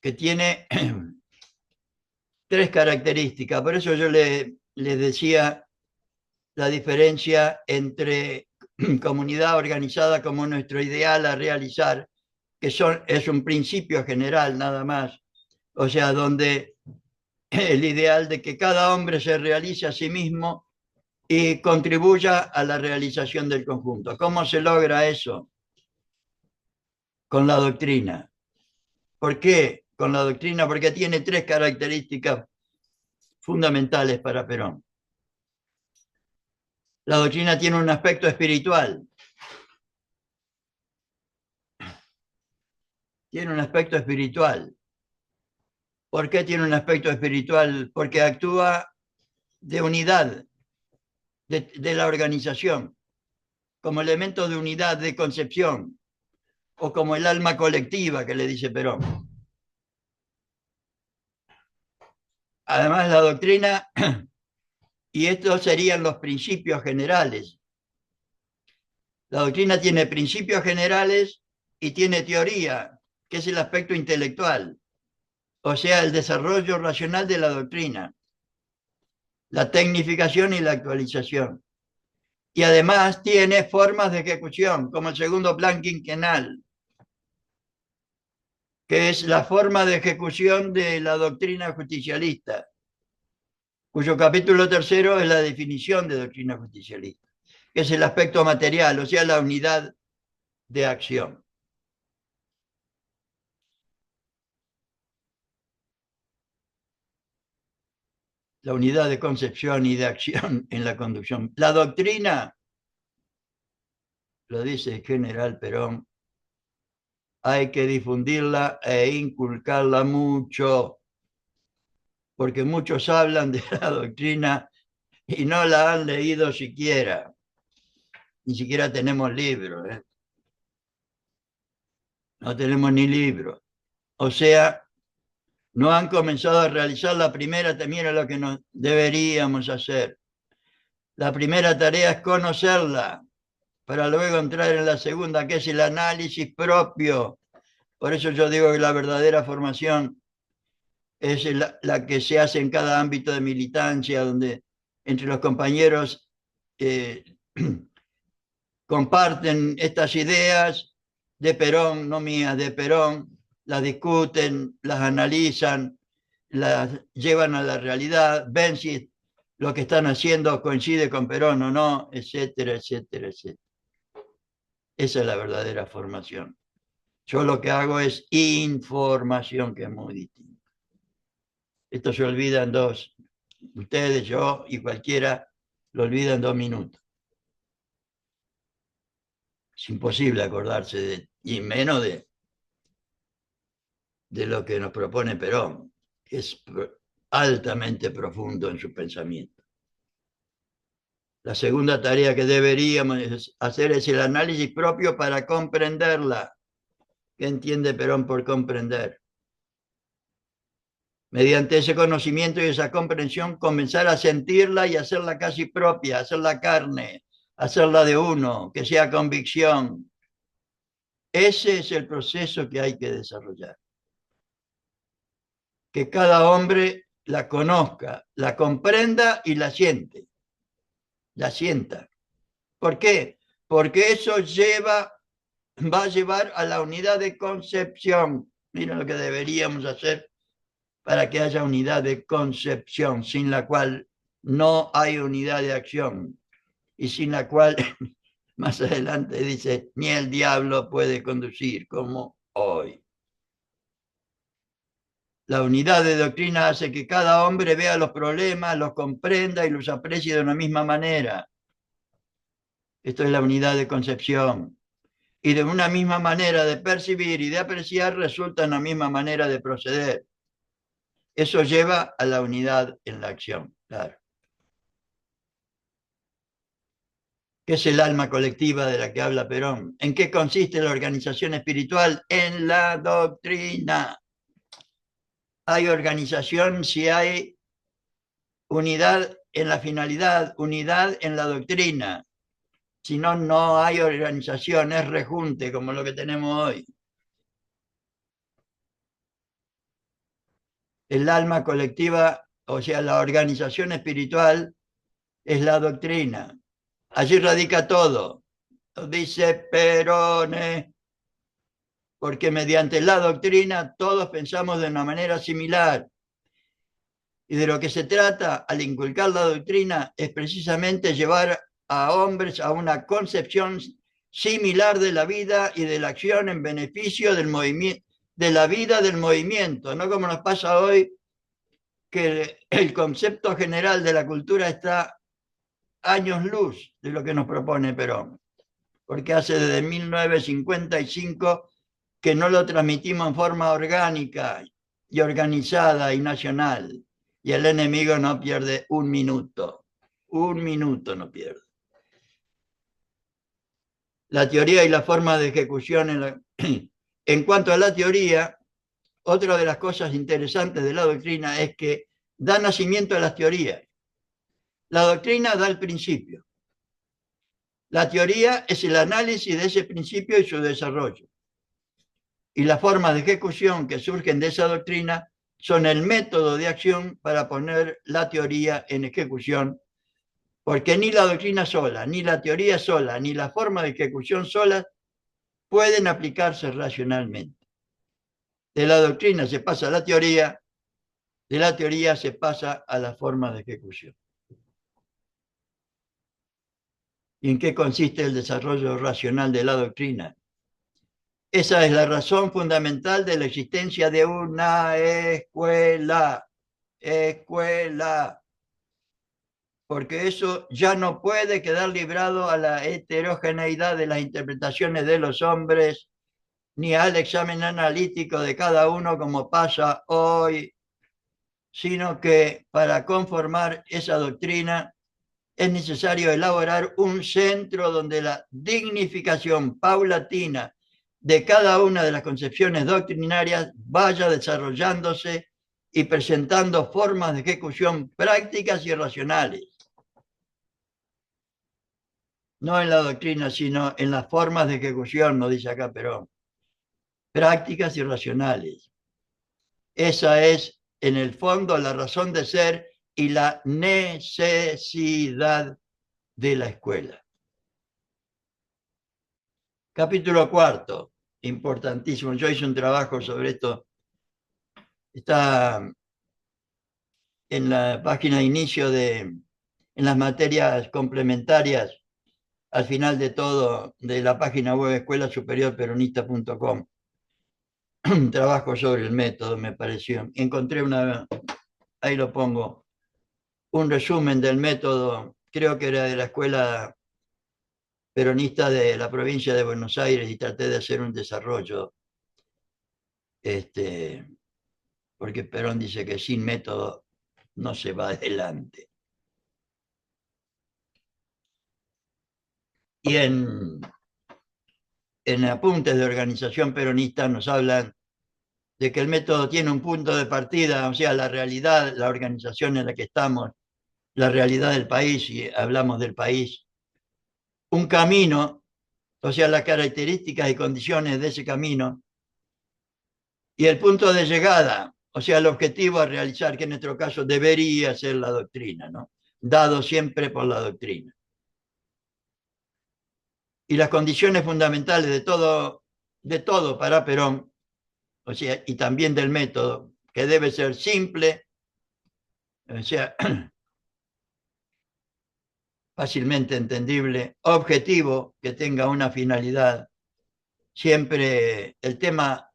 que tiene tres características. Por eso yo les decía la diferencia entre comunidad organizada como nuestro ideal a realizar, que es un principio general nada más, o sea, donde el ideal de que cada hombre se realice a sí mismo y contribuya a la realización del conjunto. ¿Cómo se logra eso? Con la doctrina. ¿Por qué con la doctrina? Porque tiene tres características fundamentales para Perón. La doctrina tiene un aspecto espiritual. Tiene un aspecto espiritual. ¿Por qué tiene un aspecto espiritual? Porque actúa de unidad de la organización, como elemento de unidad de concepción, o como el alma colectiva que le dice Perón. Además, la doctrina Y estos serían los principios generales. La doctrina tiene principios generales y tiene teoría, que es el aspecto intelectual, o sea, el desarrollo racional de la doctrina, la tecnificación y la actualización. Y además tiene formas de ejecución, como el segundo plan quinquenal, que es la forma de ejecución de la doctrina justicialista, cuyo capítulo tercero es la definición de doctrina justicialista, que es el aspecto material, o sea, la unidad de acción. La unidad de concepción y de acción en la conducción. La doctrina, lo dice el general Perón, hay que difundirla e inculcarla mucho, porque muchos hablan de la doctrina y no la han leído siquiera. Ni siquiera tenemos libros, ¿eh? No tenemos ni libros. O sea, no han comenzado a realizar la primera, también es lo que nos deberíamos hacer. La primera tarea es conocerla, para luego entrar en la segunda, que es el análisis propio. Por eso yo digo que la verdadera formación es la que se hace en cada ámbito de militancia, donde entre los compañeros comparten estas ideas de Perón, no mías, de Perón, las discuten, las analizan, las llevan a la realidad, ven si lo que están haciendo coincide con Perón o no, etcétera, etcétera, etcétera. Esa es la verdadera formación. Yo lo que hago es información, que es muy distinto. Esto se olvida en dos. Ustedes, yo y cualquiera lo olvida en 2 minutos. Es imposible acordarse y menos de lo que nos propone Perón, que es altamente profundo en su pensamiento. La segunda tarea que deberíamos hacer es el análisis propio para comprenderla. ¿Qué entiende Perón por comprender? Mediante ese conocimiento y esa comprensión, comenzar a sentirla y hacerla casi propia, hacerla carne, hacerla de uno, que sea convicción. Ese es el proceso que hay que desarrollar. Que cada hombre la conozca, la comprenda y la siente. La sienta. ¿Por qué? Porque eso va a llevar a la unidad de concepción. Miren lo que deberíamos hacer para que haya unidad de concepción, sin la cual no hay unidad de acción y sin la cual, más adelante dice, ni el diablo puede conducir como hoy. La unidad de doctrina hace que cada hombre vea los problemas, los comprenda y los aprecie de una misma manera. Esto es la unidad de concepción. Y de una misma manera de percibir y de apreciar resulta una misma manera de proceder. Eso lleva a la unidad en la acción, claro. ¿Qué es el alma colectiva de la que habla Perón? ¿En qué consiste la organización espiritual? En la doctrina. Hay organización si hay unidad en la finalidad, unidad en la doctrina. Si no, no hay organización, es rejunte como lo que tenemos hoy. El alma colectiva, o sea, la organización espiritual, es la doctrina. Allí radica todo. Lo dice Perón, porque mediante la doctrina todos pensamos de una manera similar. Y de lo que se trata al inculcar la doctrina es precisamente llevar a hombres a una concepción similar de la vida y de la acción en beneficio del movimiento, de la vida del movimiento, no como nos pasa hoy, que el concepto general de la cultura está años luz de lo que nos propone Perón, porque hace desde 1955 que no lo transmitimos en forma orgánica y organizada y nacional, y el enemigo no pierde un minuto no pierde. La teoría y la forma de ejecución. En cuanto a la teoría, otra de las cosas interesantes de la doctrina es que da nacimiento a las teorías. La doctrina da el principio. La teoría es el análisis de ese principio y su desarrollo. Y las formas de ejecución que surgen de esa doctrina son el método de acción para poner la teoría en ejecución, porque ni la doctrina sola, ni la teoría sola, ni la forma de ejecución sola pueden aplicarse racionalmente. De la doctrina se pasa a la teoría, de la teoría se pasa a la forma de ejecución. ¿Y en qué consiste el desarrollo racional de la doctrina? Esa es la razón fundamental de la existencia de una escuela. Escuela. Porque eso ya no puede quedar librado a la heterogeneidad de las interpretaciones de los hombres, ni al examen analítico de cada uno como pasa hoy, sino que para conformar esa doctrina es necesario elaborar un centro donde la dignificación paulatina de cada una de las concepciones doctrinarias vaya desarrollándose y presentando formas de ejecución prácticas y racionales. No en la doctrina, sino en las formas de ejecución, nos dice acá Perón. Prácticas y racionales. Esa es, en el fondo, la razón de ser y la necesidad de la escuela. Capítulo 4, importantísimo. Yo hice un trabajo sobre esto. Está en la página de inicio en las materias complementarias, al final de todo, de la página web escuelasuperiorperonista.com. Un trabajo sobre el método, me pareció. Encontré ahí lo pongo, un resumen del método, creo que era de la Escuela Peronista de la provincia de Buenos Aires, y traté de hacer un desarrollo, porque Perón dice que sin método no se va adelante. Y en apuntes de organización peronista nos hablan de que el método tiene un punto de partida, o sea, la realidad, la organización en la que estamos, la realidad del país, y hablamos del país, un camino, o sea, las características y condiciones de ese camino, y el punto de llegada, o sea, el objetivo a realizar, que en nuestro caso debería ser la doctrina, ¿no? Dado siempre por la doctrina. Y las condiciones fundamentales de todo para Perón, o sea, y también del método, que debe ser simple, o sea, fácilmente entendible, objetivo, que tenga una finalidad. Siempre el tema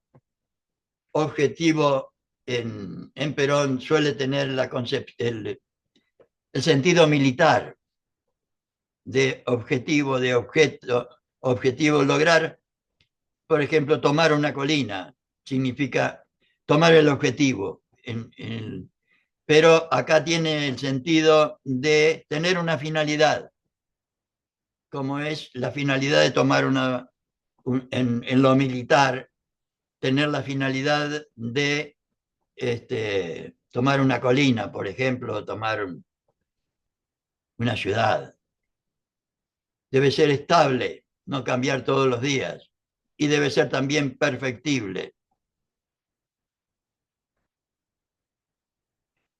objetivo en Perón suele tener el sentido militar de objetivo, de objetivo, lograr, por ejemplo, tomar una colina, significa tomar el objetivo. Pero acá tiene el sentido de tener una finalidad, como es la finalidad de tomar en lo militar, tener la finalidad de tomar una colina, por ejemplo, tomar una ciudad. Debe ser estable, no cambiar todos los días, y debe ser también perfectible.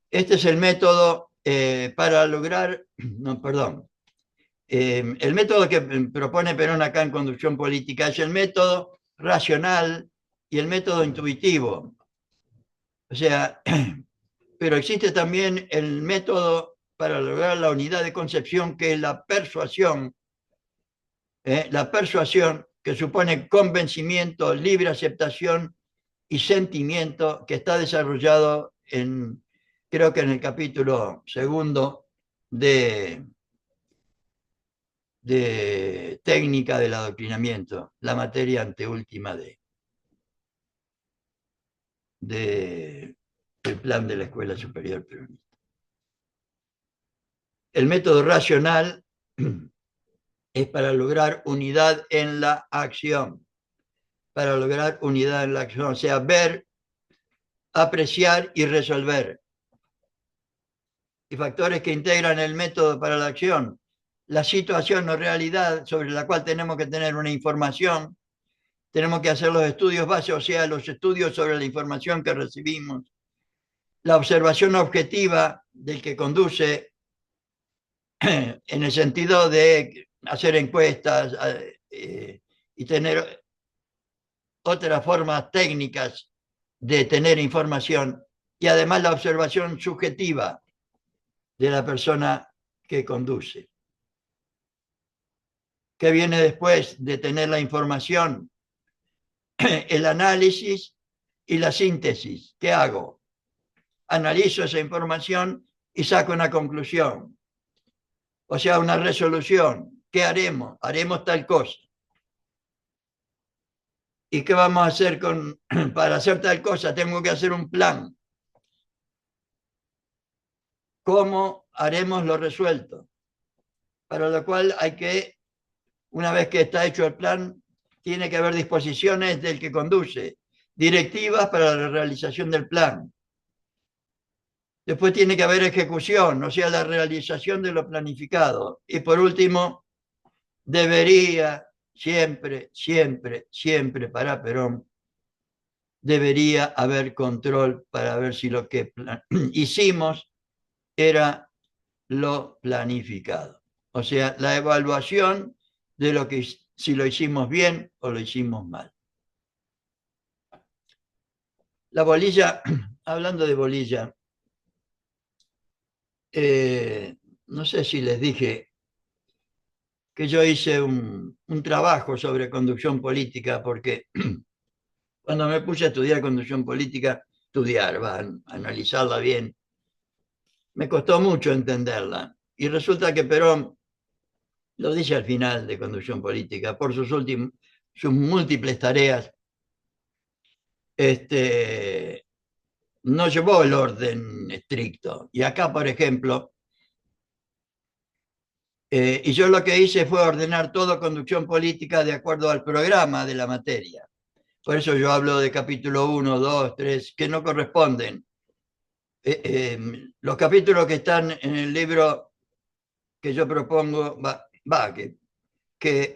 Este es el método para lograr, no, perdón, el método que propone Perón acá en Conducción Política es el método racional y el método intuitivo. O sea, pero existe también el método para lograr la unidad de concepción, que es la persuasión que supone convencimiento, libre aceptación y sentimiento, que está desarrollado creo que en el capítulo 2 de técnica del adoctrinamiento, la materia anteúltima del plan de la Escuela Superior Peronista. El método racional es para lograr unidad en la acción. Para lograr unidad en la acción, o sea, ver, apreciar y resolver. y factores que integran el método para la acción, la situación o realidad sobre la cual tenemos que tener una información, tenemos que hacer los estudios base, o sea, los estudios sobre la información que recibimos, la observación objetiva del que conduce, en el sentido de hacer encuestas y tener otras formas técnicas de tener información, y además la observación subjetiva de la persona que conduce. ¿Qué viene después de tener la información? El análisis y la síntesis. ¿Qué hago? Analizo esa información y saco una conclusión. O sea, una resolución. ¿Qué haremos? Haremos tal cosa. ¿Y qué vamos a hacer para hacer tal cosa? Tengo que hacer un plan. ¿Cómo haremos lo resuelto? Para lo cual hay que, una vez que está hecho el plan, tiene que haber disposiciones del que conduce, directivas para la realización del plan. Después tiene que haber ejecución, o sea, la realización de lo planificado. Y por último, debería siempre, siempre, siempre para Perón, debería haber control para ver si lo que hicimos era lo planificado. O sea, la evaluación de lo que, si lo hicimos bien o lo hicimos mal. La bolilla, hablando de bolilla, no sé si les dije que yo hice un trabajo sobre conducción política, porque cuando me puse a estudiar conducción política, analizarla bien, me costó mucho entenderla. Y resulta que Perón lo dice al final de conducción política, por sus múltiples tareas, no llevó el orden estricto. Y acá, por ejemplo, y yo lo que hice fue ordenar toda conducción política de acuerdo al programa de la materia. Por eso yo hablo de capítulo 1, 2, 3, que no corresponden. Los capítulos que están en el libro que yo propongo, que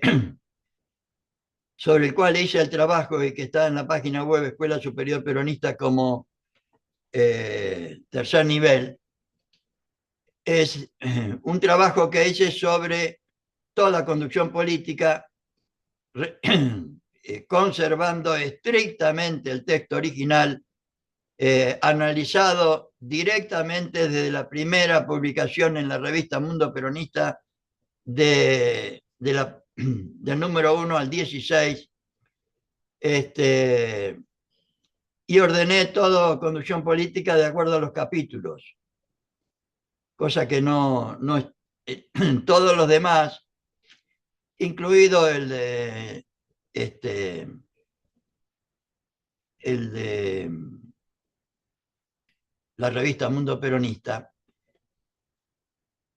sobre el cual hice el trabajo y que está en la página web Escuela Superior Peronista como tercer nivel, es un trabajo que hice sobre toda la conducción política, conservando estrictamente el texto original, analizado directamente desde la primera publicación en la revista Mundo Peronista del número 1 al 16, y ordené todo conducción política de acuerdo a los capítulos, cosa que no todos los demás, incluido el de la revista Mundo Peronista,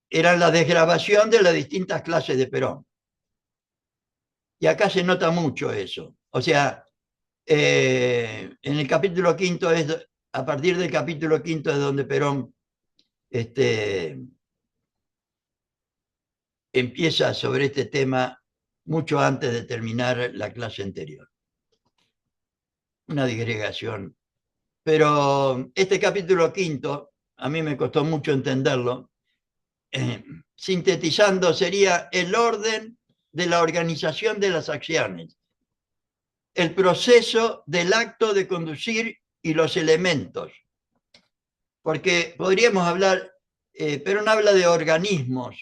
eran la desgrabación de las distintas clases de Perón. Y acá se nota mucho eso. O sea, en el capítulo quinto a partir del capítulo quinto es donde Perón empieza sobre este tema mucho antes de terminar la clase anterior. Una digregación. Pero este capítulo quinto, a mí me costó mucho entenderlo, sintetizando, sería el orden de la organización de las acciones, el proceso del acto de conducir y los elementos. Porque podríamos hablar, Perón habla de organismos,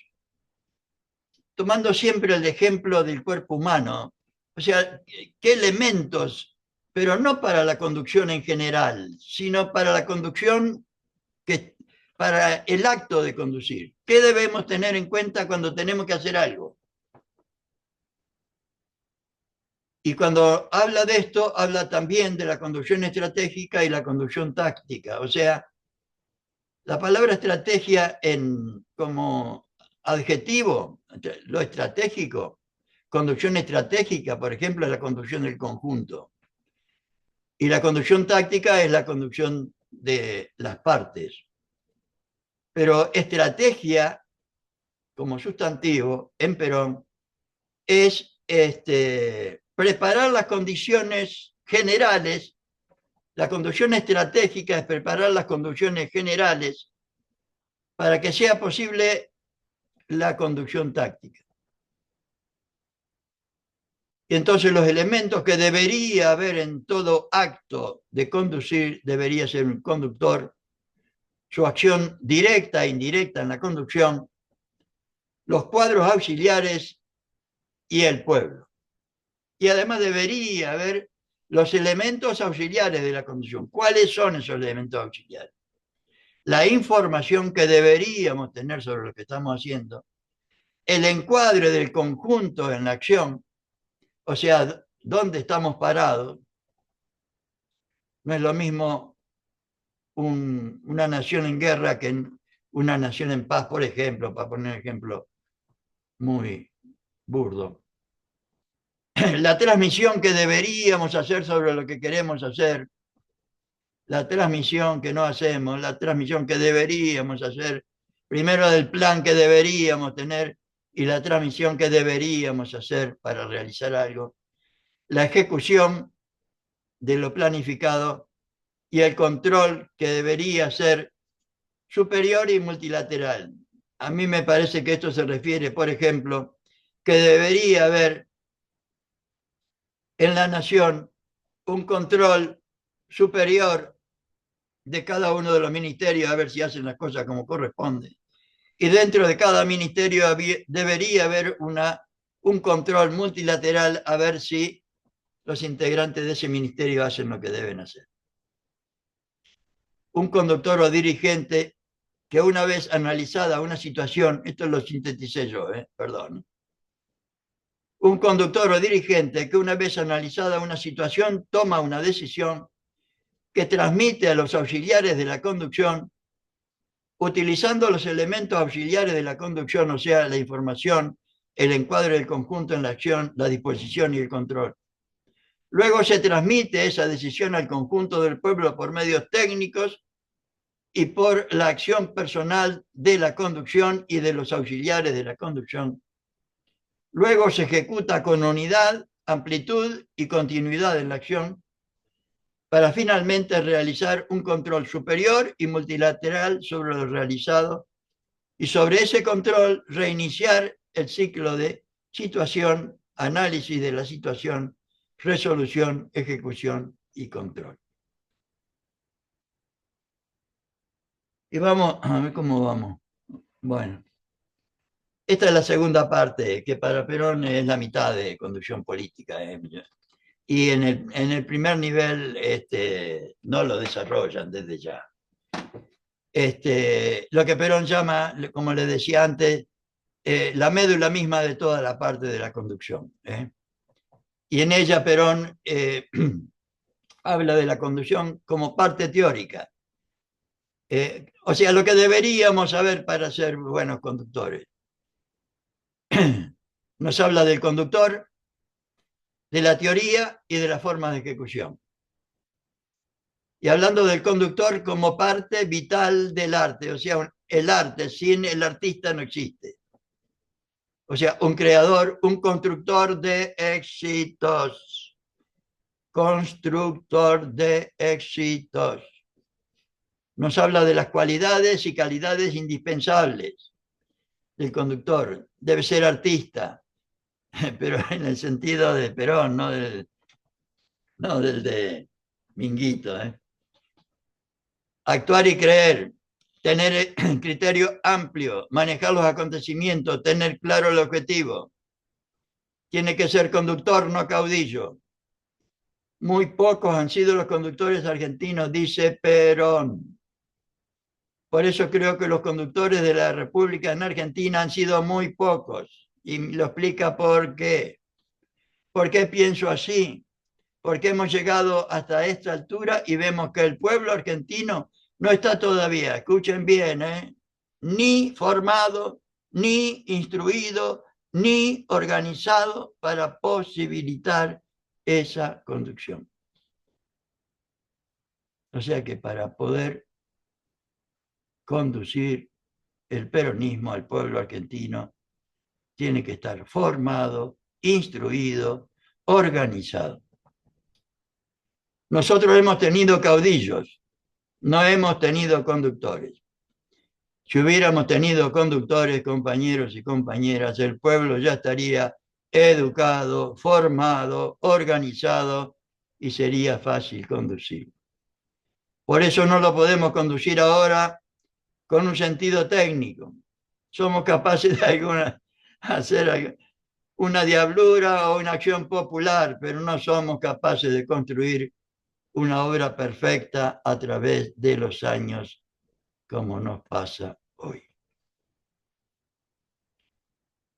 tomando siempre el ejemplo del cuerpo humano. O sea, ¿qué elementos? Pero no para la conducción en general, sino para la conducción, para el acto de conducir. ¿Qué debemos tener en cuenta cuando tenemos que hacer algo? Y cuando habla de esto, habla también de la conducción estratégica y la conducción táctica. O sea, la palabra estrategia como adjetivo, lo estratégico, conducción estratégica, por ejemplo, es la conducción del conjunto. Y la conducción táctica es la conducción de las partes. Pero estrategia, como sustantivo, en Perón, es preparar las condiciones generales. La conducción estratégica es preparar las condiciones generales para que sea posible la conducción táctica. Y entonces los elementos que debería haber en todo acto de conducir, debería ser un conductor, su acción directa e indirecta en la conducción, los cuadros auxiliares y el pueblo. Y además debería haber los elementos auxiliares de la conducción. ¿Cuáles son esos elementos auxiliares? La información que deberíamos tener sobre lo que estamos haciendo, el encuadre del conjunto en la acción, o sea, dónde estamos parados. No es lo mismo una nación en guerra que una nación en paz, por ejemplo, para poner un ejemplo muy burdo. La transmisión que deberíamos hacer sobre lo que queremos hacer, la transmisión que no hacemos, la transmisión que deberíamos hacer, primero del plan que deberíamos tener y la transmisión que deberíamos hacer para realizar algo, la ejecución de lo planificado y el control que debería ser superior y multilateral. A mí me parece que esto se refiere, por ejemplo, que debería haber en la nación un control superior de cada uno de los ministerios a ver si hacen las cosas como corresponde. Y dentro de cada ministerio debería haber un control multilateral a ver si los integrantes de ese ministerio hacen lo que deben hacer. Un conductor o dirigente que una vez analizada una situación, esto lo sinteticé yo, perdón. Un conductor o dirigente que una vez analizada una situación toma una decisión que transmite a los auxiliares de la conducción utilizando los elementos auxiliares de la conducción, o sea, la información, el encuadre del conjunto en la acción, la disposición y el control. Luego se transmite esa decisión al conjunto del pueblo por medios técnicos y por la acción personal de la conducción y de los auxiliares de la conducción. Luego se ejecuta con unidad, amplitud y continuidad en la acción para finalmente realizar un control superior y multilateral sobre lo realizado y sobre ese control reiniciar el ciclo de situación, análisis de la situación, resolución, ejecución y control. Y vamos a ver cómo vamos. Bueno, esta es la segunda parte, que para Perón es la mitad de conducción política. Y en el primer nivel no lo desarrollan desde ya. Lo que Perón llama, como les decía antes, la médula misma de toda la parte de la conducción. Y en ella Perón habla de la conducción como parte teórica. O sea, lo que deberíamos saber para ser buenos conductores. Nos habla del conductor, de la teoría y de las formas de ejecución. Y hablando del conductor como parte vital del arte, o sea, el arte sin el artista no existe. O sea, un creador, un constructor de éxitos. Constructor de éxitos. Nos habla de las cualidades y calidades indispensables del conductor. Debe ser artista, pero en el sentido de Perón, no del de Minguito. Actuar y creer, tener criterio amplio, manejar los acontecimientos, tener claro el objetivo. Tiene que ser conductor, no caudillo. Muy pocos han sido los conductores argentinos, dice Perón. Por eso creo que los conductores de la República en Argentina han sido muy pocos. Y lo explica por qué. ¿Por qué pienso así? Porque hemos llegado hasta esta altura y vemos que el pueblo argentino no está todavía, escuchen bien, ni formado, ni instruido, ni organizado para posibilitar esa conducción. O sea que para poder conducir el peronismo al pueblo argentino tiene que estar formado, instruido, organizado. Nosotros hemos tenido caudillos, no hemos tenido conductores. Si hubiéramos tenido conductores, compañeros y compañeras, el pueblo ya estaría educado, formado, organizado y sería fácil conducir. Por eso no lo podemos conducir ahora con un sentido técnico. Somos capaces de hacer una diablura o una acción popular, pero no somos capaces de construir una obra perfecta a través de los años, como nos pasa hoy.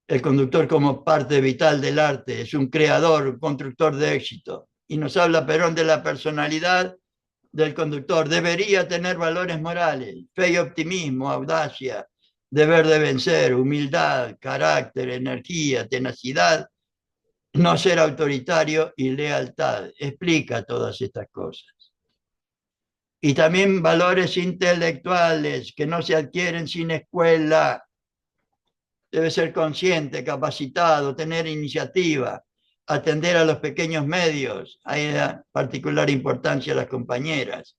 El conductor como parte vital del arte es un creador, un constructor de éxito. Y nos habla Perón de la personalidad del conductor. Debería tener valores morales, fe y optimismo, audacia, deber de vencer, humildad, carácter, energía, tenacidad, no ser autoritario y lealtad. Explica todas estas cosas. Y también valores intelectuales que no se adquieren sin escuela. Debe ser consciente, capacitado, tener iniciativa, atender a los pequeños medios. Hay da particular importancia a las compañeras.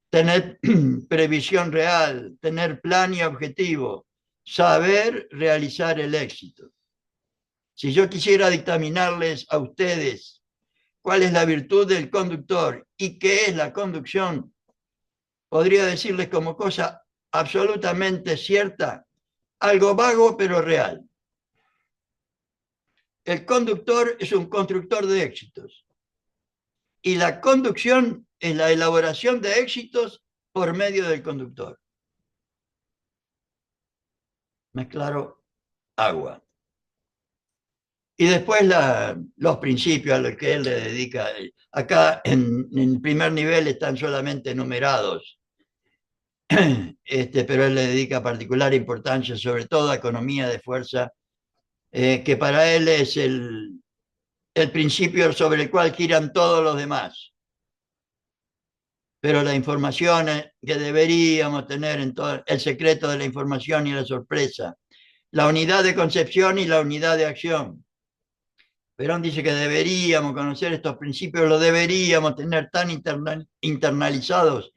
Tener previsión real, tener plan y objetivo, saber realizar el éxito. Si yo quisiera dictaminarles a ustedes cuál es la virtud del conductor y qué es la conducción, podría decirles como cosa absolutamente cierta, algo vago pero real. El conductor es un constructor de éxitos y la conducción es la elaboración de éxitos por medio del conductor. Mezclaron agua. Y después los principios a los que él le dedica. Acá en el primer nivel están solamente numerados, pero él le dedica particular importancia, sobre todo a economía de fuerza, que para él es el principio sobre el cual giran todos los demás. Pero la información que deberíamos tener en todo, el secreto de la información y la sorpresa, la unidad de concepción y la unidad de acción. Perón dice que deberíamos conocer estos principios, los deberíamos tener tan internalizados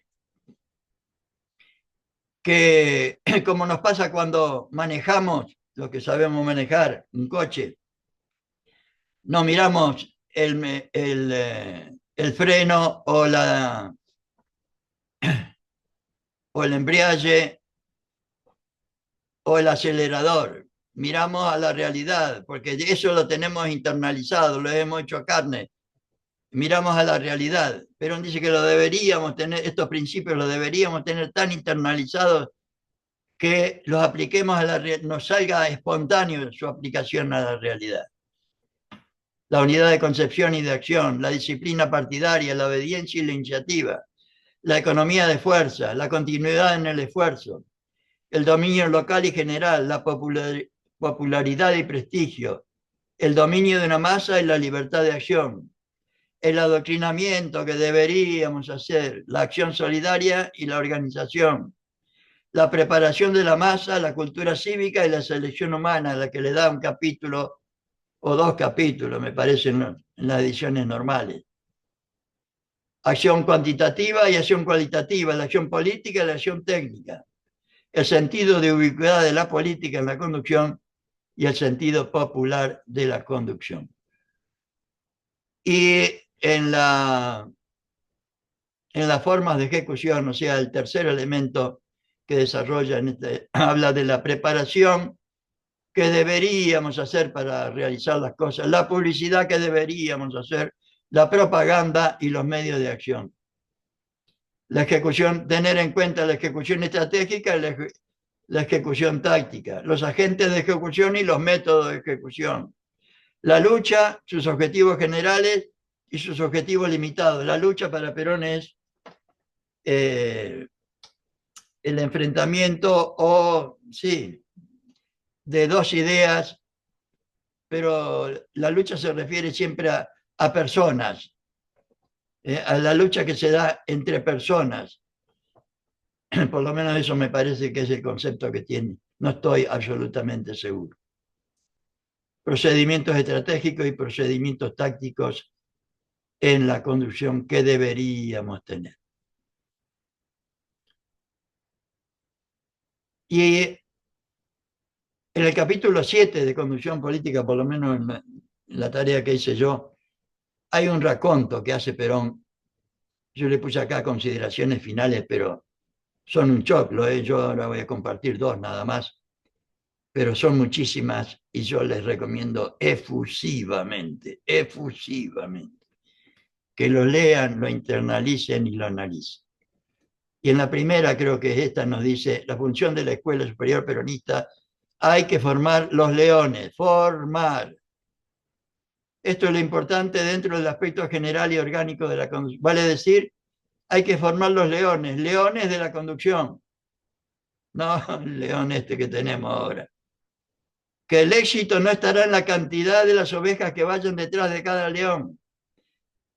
que, como nos pasa cuando manejamos lo que sabemos manejar, un coche, no miramos el freno o el embriague o el acelerador. Miramos a la realidad, porque eso lo tenemos internalizado, lo hemos hecho carne. Miramos a la realidad. Perón dice que lo deberíamos tener, estos principios los deberíamos tener tan internalizados que los apliquemos a la realidad, nos salga espontáneo su aplicación a la realidad. La unidad de concepción y de acción, la disciplina partidaria, la obediencia y la iniciativa, la economía de fuerza, la continuidad en el esfuerzo, el dominio local y general, la popularidad y prestigio, el dominio de una masa y la libertad de acción, el adoctrinamiento que deberíamos hacer, la acción solidaria y la organización, la preparación de la masa, la cultura cívica y la selección humana, a la que le da un capítulo o 2 capítulos, me parece, en las ediciones normales. Acción cuantitativa y acción cualitativa, la acción política y la acción técnica, el sentido de ubicuidad de la política en la conducción y el sentido popular de la conducción. Y en las formas de ejecución, o sea, el tercer elemento que desarrolla habla de la preparación que deberíamos hacer para realizar las cosas, la publicidad que deberíamos hacer, la propaganda y los medios de acción. La ejecución, tener en cuenta la ejecución estratégica y la ejecución táctica, los agentes de ejecución y los métodos de ejecución. La lucha, sus objetivos generales y sus objetivos limitados. La lucha para Perón es el enfrentamiento de dos ideas, pero la lucha se refiere siempre a personas, a la lucha que se da entre personas. Por lo menos eso me parece que es el concepto que tiene. No estoy absolutamente seguro. Procedimientos estratégicos y procedimientos tácticos en la conducción que deberíamos tener. Y en el capítulo 7 de conducción política, por lo menos en la tarea que hice yo, hay un raconto que hace Perón. Yo le puse acá consideraciones finales, pero son un choclo, ¿eh? Yo ahora voy a compartir dos nada más, pero son muchísimas y yo les recomiendo efusivamente, efusivamente, que lo lean, lo internalicen y lo analicen. Y en la primera, creo que esta, nos dice: la función de la Escuela Superior Peronista, hay que formar los leones, formar. Esto es lo importante dentro del aspecto general y orgánico de la conducción. Vale decir, hay que formar los leones, leones de la conducción, no el león este que tenemos ahora. Que el éxito no estará en la cantidad de las ovejas que vayan detrás de cada león,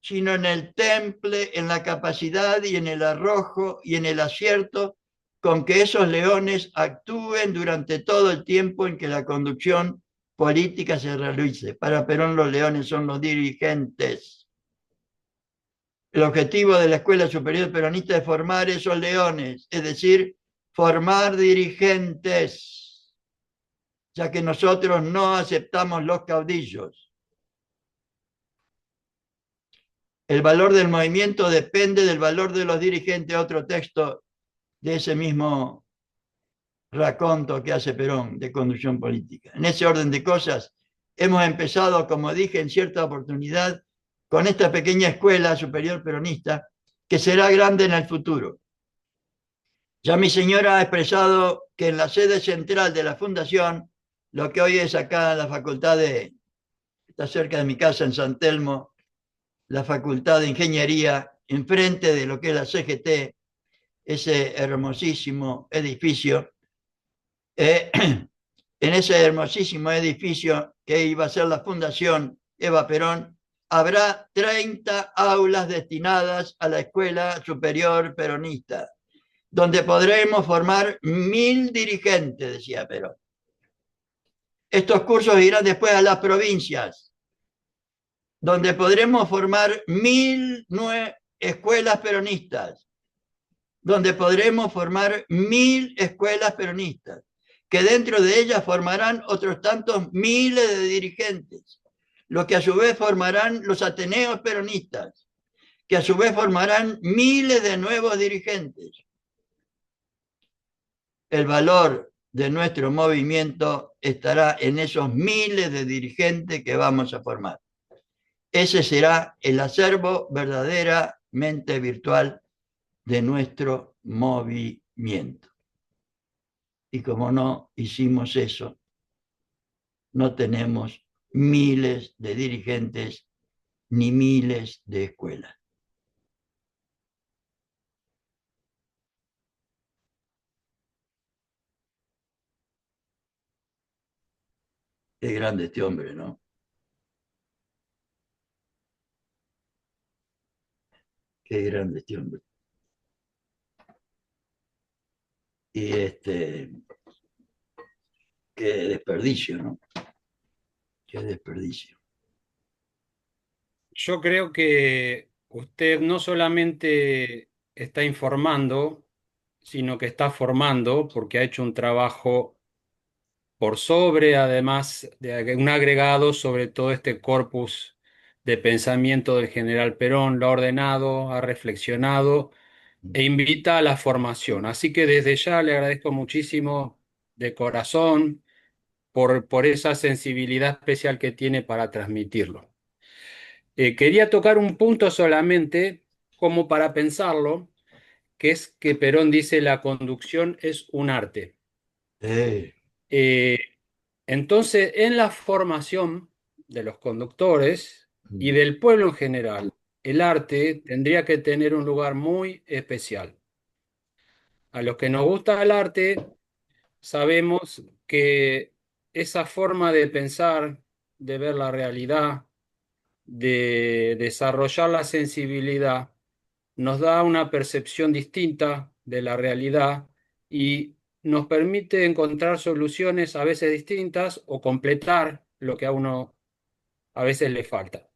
sino en el temple, en la capacidad y en el arrojo y en el acierto con que esos leones actúen durante todo el tiempo en que la conducción política se realice. Para Perón, los leones son los dirigentes. El objetivo de la Escuela Superior Peronista es formar esos leones, es decir, formar dirigentes, ya que nosotros no aceptamos los caudillos. El valor del movimiento depende del valor de los dirigentes. Otro texto de ese mismo raconto que hace Perón de conducción política. En ese orden de cosas, hemos empezado, como dije en cierta oportunidad, con esta pequeña escuela superior peronista, que será grande en el futuro. Ya mi señora ha expresado que en la sede central de la fundación, lo que hoy es acá la facultad está cerca de mi casa en San Telmo, la Facultad de Ingeniería, enfrente de lo que es la CGT, ese hermosísimo edificio. En ese hermosísimo edificio que iba a ser la Fundación Eva Perón, habrá 30 aulas destinadas a la Escuela Superior Peronista, donde podremos formar 1000 dirigentes, decía Perón. Estos cursos irán después a las provincias, donde podremos formar 1000 escuelas peronistas, donde podremos formar 1000 escuelas peronistas, que dentro de ellas formarán otros tantos miles de dirigentes, lo que a su vez formarán los ateneos peronistas, que a su vez formarán miles de nuevos dirigentes. El valor de nuestro movimiento estará en esos miles de dirigentes que vamos a formar. Ese será el acervo verdaderamente virtual de nuestro movimiento. Y como no hicimos eso, no tenemos miles de dirigentes ni miles de escuelas. Qué grande este hombre, ¿no? Qué grande este hombre. Y qué desperdicio, ¿no? Qué desperdicio. Yo creo que usted no solamente está informando, sino que está formando, porque ha hecho un trabajo por sobre, además de un agregado sobre todo este corpus de pensamiento del general Perón, lo ha ordenado, ha reflexionado e invita a la formación. Así que desde ya le agradezco muchísimo de corazón por esa sensibilidad especial que tiene para transmitirlo. Quería tocar un punto solamente como para pensarlo, que es que Perón dice la conducción es un arte. Eh, entonces, en la formación de los conductores y del pueblo en general, el arte tendría que tener un lugar muy especial. A los que nos gusta el arte, sabemos que esa forma de pensar, de ver la realidad, de desarrollar la sensibilidad, nos da una percepción distinta de la realidad y nos permite encontrar soluciones a veces distintas o completar lo que a uno a veces le falta.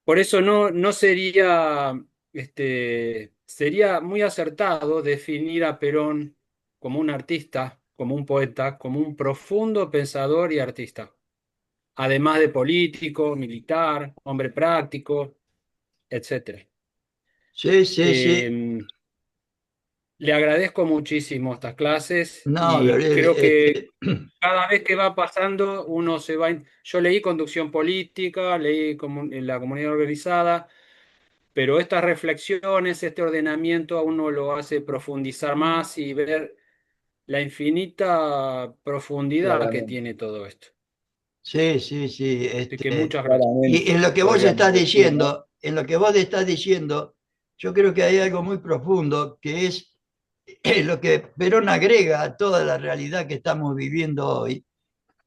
Por eso no sería, sería muy acertado definir a Perón como un artista, como un poeta, como un profundo pensador y artista, además de político, militar, hombre práctico, etcétera. Sí, sí, sí. Le agradezco muchísimo estas clases No, y Gabriel, creo que cada vez que va pasando uno se va... Yo leí conducción política, leí en la comunidad organizada, pero estas reflexiones, este ordenamiento a uno lo hace profundizar más y ver la infinita profundidad que claramente, tiene todo esto. sí, sí, sí. Así que muchas gracias. Y claramente, en lo que vos podríamos estás decir, ¿no? diciendo, en lo que vos estás diciendo, yo creo que hay algo muy profundo que es lo que Perón agrega a toda la realidad que estamos viviendo hoy,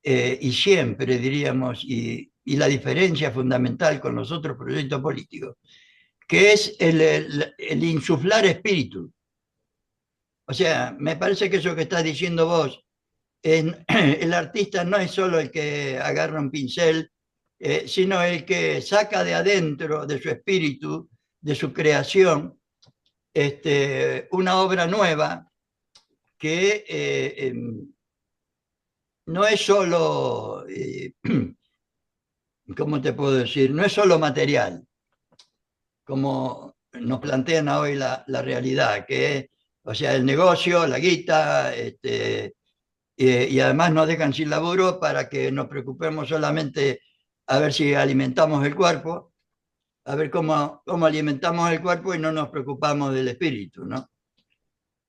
y siempre, diríamos, y la diferencia fundamental con los otros proyectos políticos, que es el insuflar espíritu. O sea, me parece que eso que estás diciendo vos, el artista no es solo el que agarra un pincel, sino el que saca de adentro, de su espíritu, de su creación, una obra nueva que no es solo, ¿cómo te puedo decir? No es solo material, como nos plantean hoy la realidad, que es, o sea, el negocio, la guita, y además nos dejan sin laburo para que nos preocupemos solamente a ver si alimentamos el cuerpo, a ver cómo alimentamos el cuerpo y no nos preocupamos del espíritu, ¿no?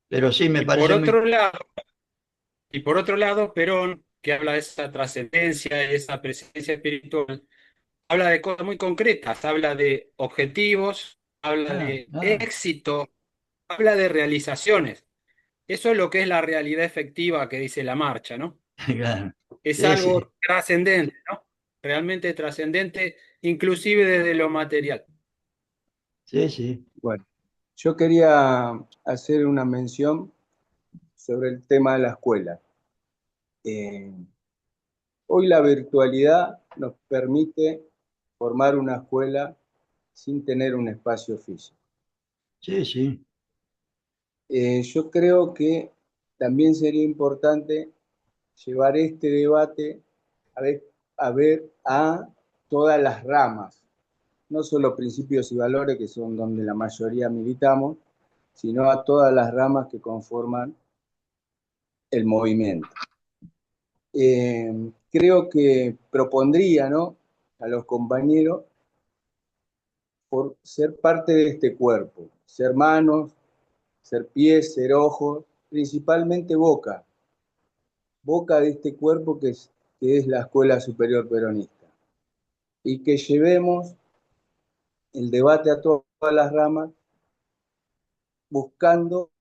Pero sí me Y por parece muy... otro lado, y por otro lado, Perón, que habla de esa trascendencia, de esa presencia espiritual, habla de cosas muy concretas, habla de objetivos, habla Ah, de ah, éxito, habla de realizaciones. Eso es lo que es la realidad efectiva que dice la marcha, ¿no? claro. Es Sí, sí, algo trascendente, ¿no? Realmente trascendente, inclusive desde lo material. sí, sí. Bueno, yo quería hacer una mención sobre el tema de la escuela. Eh, Hoy la virtualidad nos permite formar una escuela sin tener un espacio físico. Sí, sí. Yo creo que también sería importante llevar este debate a ver a todas las ramas, no solo principios y valores, que son donde la mayoría militamos, sino a todas las ramas que conforman el movimiento. Creo que propondría, ¿no?, a los compañeros por ser parte de este cuerpo, ser manos, ser pies, ser ojos, principalmente boca de este cuerpo que es la Escuela Superior Peronista, y que llevemos el debate a todas las ramas buscando...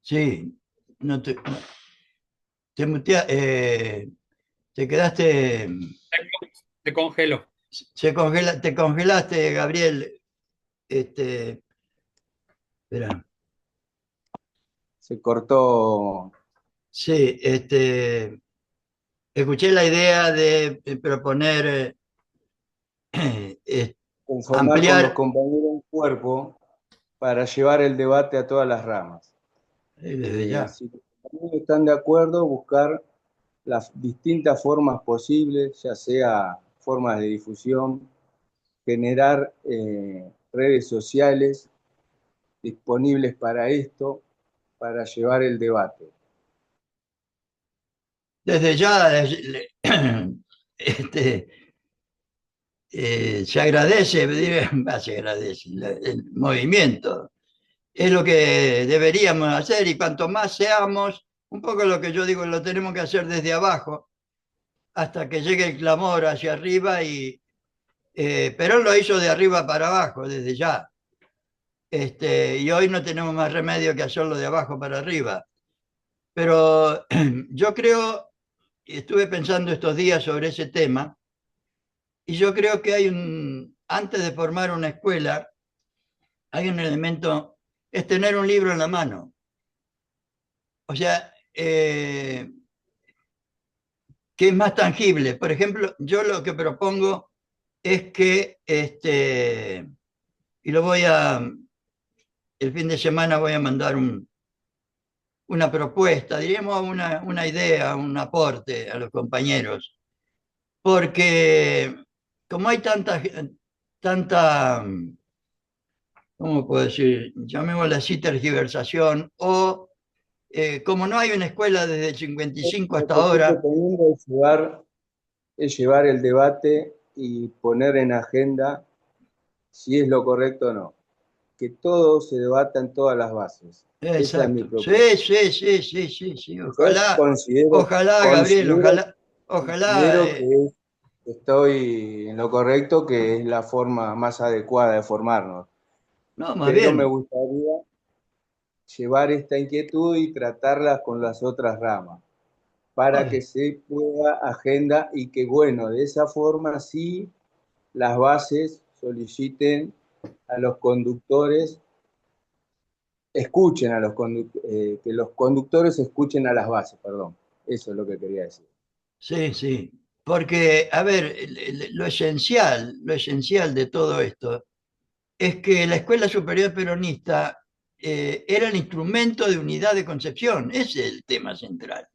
Sí, no te quedaste, Se congeló. te congelaste, Gabriel. Espera. Se cortó. Sí, escuché la idea de proponer, Conformar con los ampliar, compañeros un cuerpo para llevar el debate a todas las ramas. desde ya. Si los compañeros están de acuerdo, buscar las distintas formas posibles, ya sea formas de difusión, generar redes sociales disponibles para esto, para llevar el debate. Desde ya, este, se agradece, se agradece el movimiento. Es lo que deberíamos hacer y cuanto más seamos, un poco lo que yo digo, lo tenemos que hacer desde abajo hasta que llegue el clamor hacia arriba Perón lo hizo de arriba para abajo, desde ya. Y hoy no tenemos más remedio que hacerlo de abajo para arriba. Pero yo creo, estuve pensando estos días sobre ese tema, y yo creo que hay antes de formar una escuela, hay un elemento, es tener un libro en la mano. O sea, que es más tangible. Por ejemplo, yo lo que propongo es que, y el fin de semana voy a mandar una propuesta, diríamos una idea, un aporte a los compañeros, porque como hay tanta, ¿cómo puedo decir? Llamémosla así, tergiversación, o como no hay una escuela desde el 55 Lo hasta que estoy ahora, proponiendo es llevar el debate y poner en agenda si es lo correcto o no. Que todo se debata en todas las bases. Esa es mi exacto. propuesta. Sí, sí, sí, sí, sí, sí. Yo Ojalá, considero, ojalá, Gabriel, considero, ojalá. considero que estoy en lo correcto, que es la forma más adecuada de formarnos. No, más Pero me bien. gustaría llevar esta inquietud y tratarla con las otras ramas, para que Ay, se pueda agenda y que, bueno, de esa forma sí las bases soliciten a los conductores, escuchen a que los conductores escuchen a las bases, perdón. Eso es lo que quería decir. sí, sí. Porque, a ver, lo esencial de todo esto es que la Escuela Superior Peronista era el instrumento de unidad de concepción. Ese es el tema central.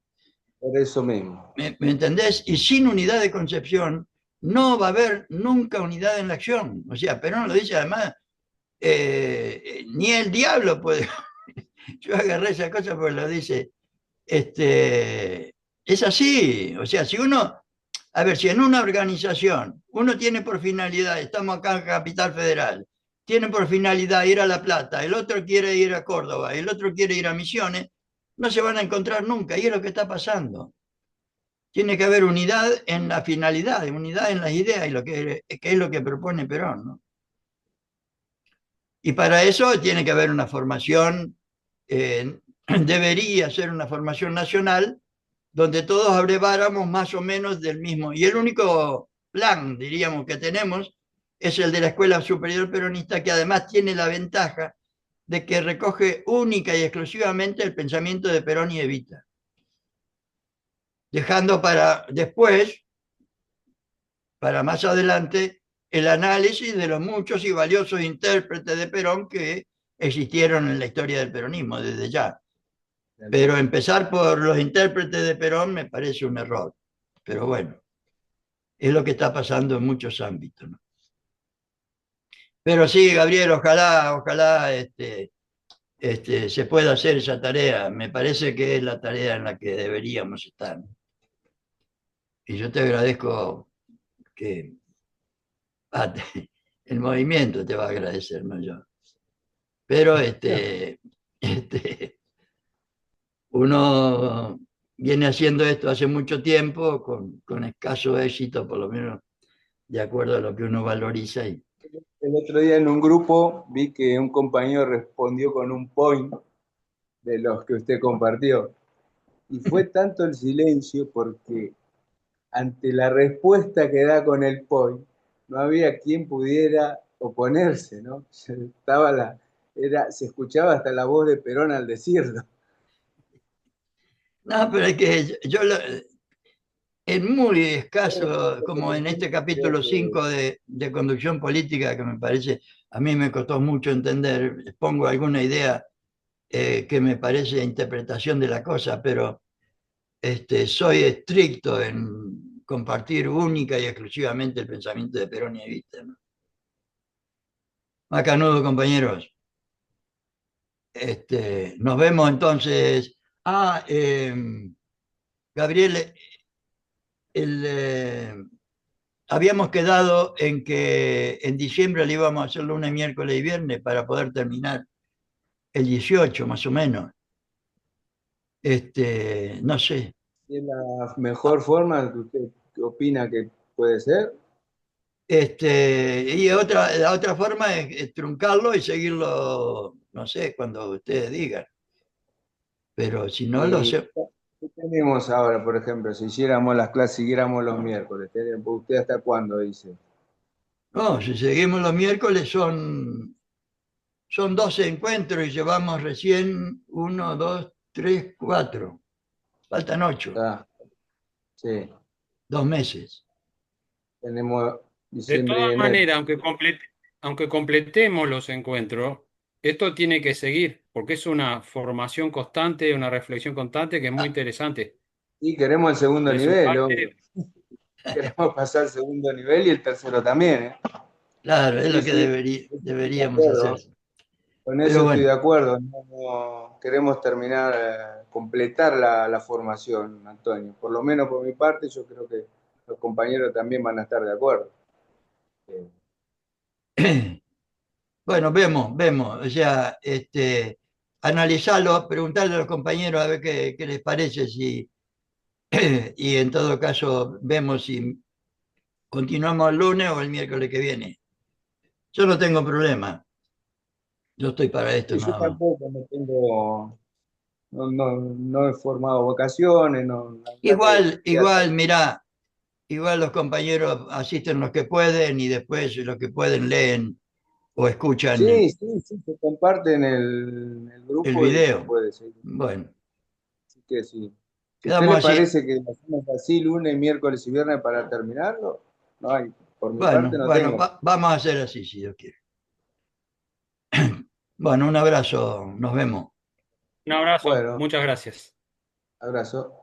Por eso mismo. ¿Me entendés? Y sin unidad de concepción no va a haber nunca unidad en la acción. O sea, Perón lo dice además, ni el diablo puede. Yo agarré esa cosa porque lo dice. Es así. O sea, si uno, a ver, si en una organización uno tiene por finalidad, estamos acá en Capital Federal, tiene por finalidad ir a La Plata, el otro quiere ir a Córdoba, el otro quiere ir a Misiones, no se van a encontrar nunca. Y es lo que está pasando. Tiene que haber unidad en la finalidad, unidad en las ideas, y que es lo que propone Perón, ¿no? Y para eso tiene que haber una formación, debería ser una formación nacional, donde todos abreváramos más o menos del mismo. Y el único plan, diríamos, que tenemos es el de la Escuela Superior Peronista, que además tiene la ventaja de que recoge única y exclusivamente el pensamiento de Perón y Evita, dejando para después, para más adelante, el análisis de los muchos y valiosos intérpretes de Perón que existieron en la historia del peronismo desde ya. Pero empezar por los intérpretes de Perón me parece un error. Pero bueno, es lo que está pasando en muchos ámbitos, ¿no? Pero sí, Gabriel, ojalá se pueda hacer esa tarea. Me parece que es la tarea en la que deberíamos estar, ¿no? Y yo te agradezco que el movimiento te va a agradecer, no yo. Pero uno viene haciendo esto hace mucho tiempo, con escaso éxito, por lo menos de acuerdo a lo que uno valoriza. El otro día en un grupo vi que un compañero respondió con un point de los que usted compartió. Y fue tanto el silencio porque ante la respuesta que da con el point, no había quien pudiera oponerse, ¿no? Se escuchaba hasta la voz de Perón al decirlo. No, pero es que en muy escaso, como en este Creo capítulo que 5 de conducción política, que me parece, a mí me costó mucho entender, pongo alguna idea que me parece interpretación de la cosa, pero soy estricto en compartir única y exclusivamente el pensamiento de Perón y Evita, ¿no? Macanudo, compañeros. Nos vemos entonces. Gabriel, el, habíamos quedado en que en diciembre le íbamos a hacer lunes, miércoles y viernes para poder terminar el 18 más o menos. No sé. es la mejor forma que usted opina que puede ser. Y la otra forma es truncarlo y seguirlo, no sé, cuando ustedes digan. Pero si no lo ¿Y sé, qué tenemos ahora, por ejemplo, si hiciéramos las clases, siguiéramos los miércoles? ¿Usted hasta cuándo dice? No, si seguimos los miércoles son 12 encuentros y llevamos recién 1, 2, 3, 4. Faltan 8, Está, sí, 2 meses. tenemos De diciembre y todas enero. maneras, aunque completemos los encuentros, esto tiene que seguir, porque es una formación constante, una reflexión constante que es muy interesante. Y queremos el segundo De su nivel, obvio. parte, Queremos pasar al segundo nivel y el tercero también, ¿eh? Claro, es Sí, lo que sí, de deberíamos hacer. acuerdo. Con eso Pero estoy de bueno, acuerdo. Queremos terminar, completar la formación, Antonio. Por lo menos por mi parte, yo creo que los compañeros también van a estar de acuerdo. Eh, bueno, vemos. O sea, analizarlo, preguntarle a los compañeros a ver qué les parece, y en todo caso vemos si continuamos el lunes o el miércoles que viene. Yo no tengo problema. Yo estoy para esto sí, yo nada más. tampoco no tengo, no he formado vocaciones, no, la verdad que queda Igual, mirá, igual los compañeros asisten los que pueden y después los que pueden leen o escuchan sí, sí, sí, se comparte en el el grupo y se video. puede seguir. Bueno, Así que sí. Si a usted quedamos le así. parece que lo hacemos así lunes, miércoles y viernes para terminarlo, no hay, por mi parte no Bueno, tengo. vamos a hacer así, si Dios quiere. Bueno, un abrazo, nos vemos. un abrazo, Bueno, muchas gracias. abrazo.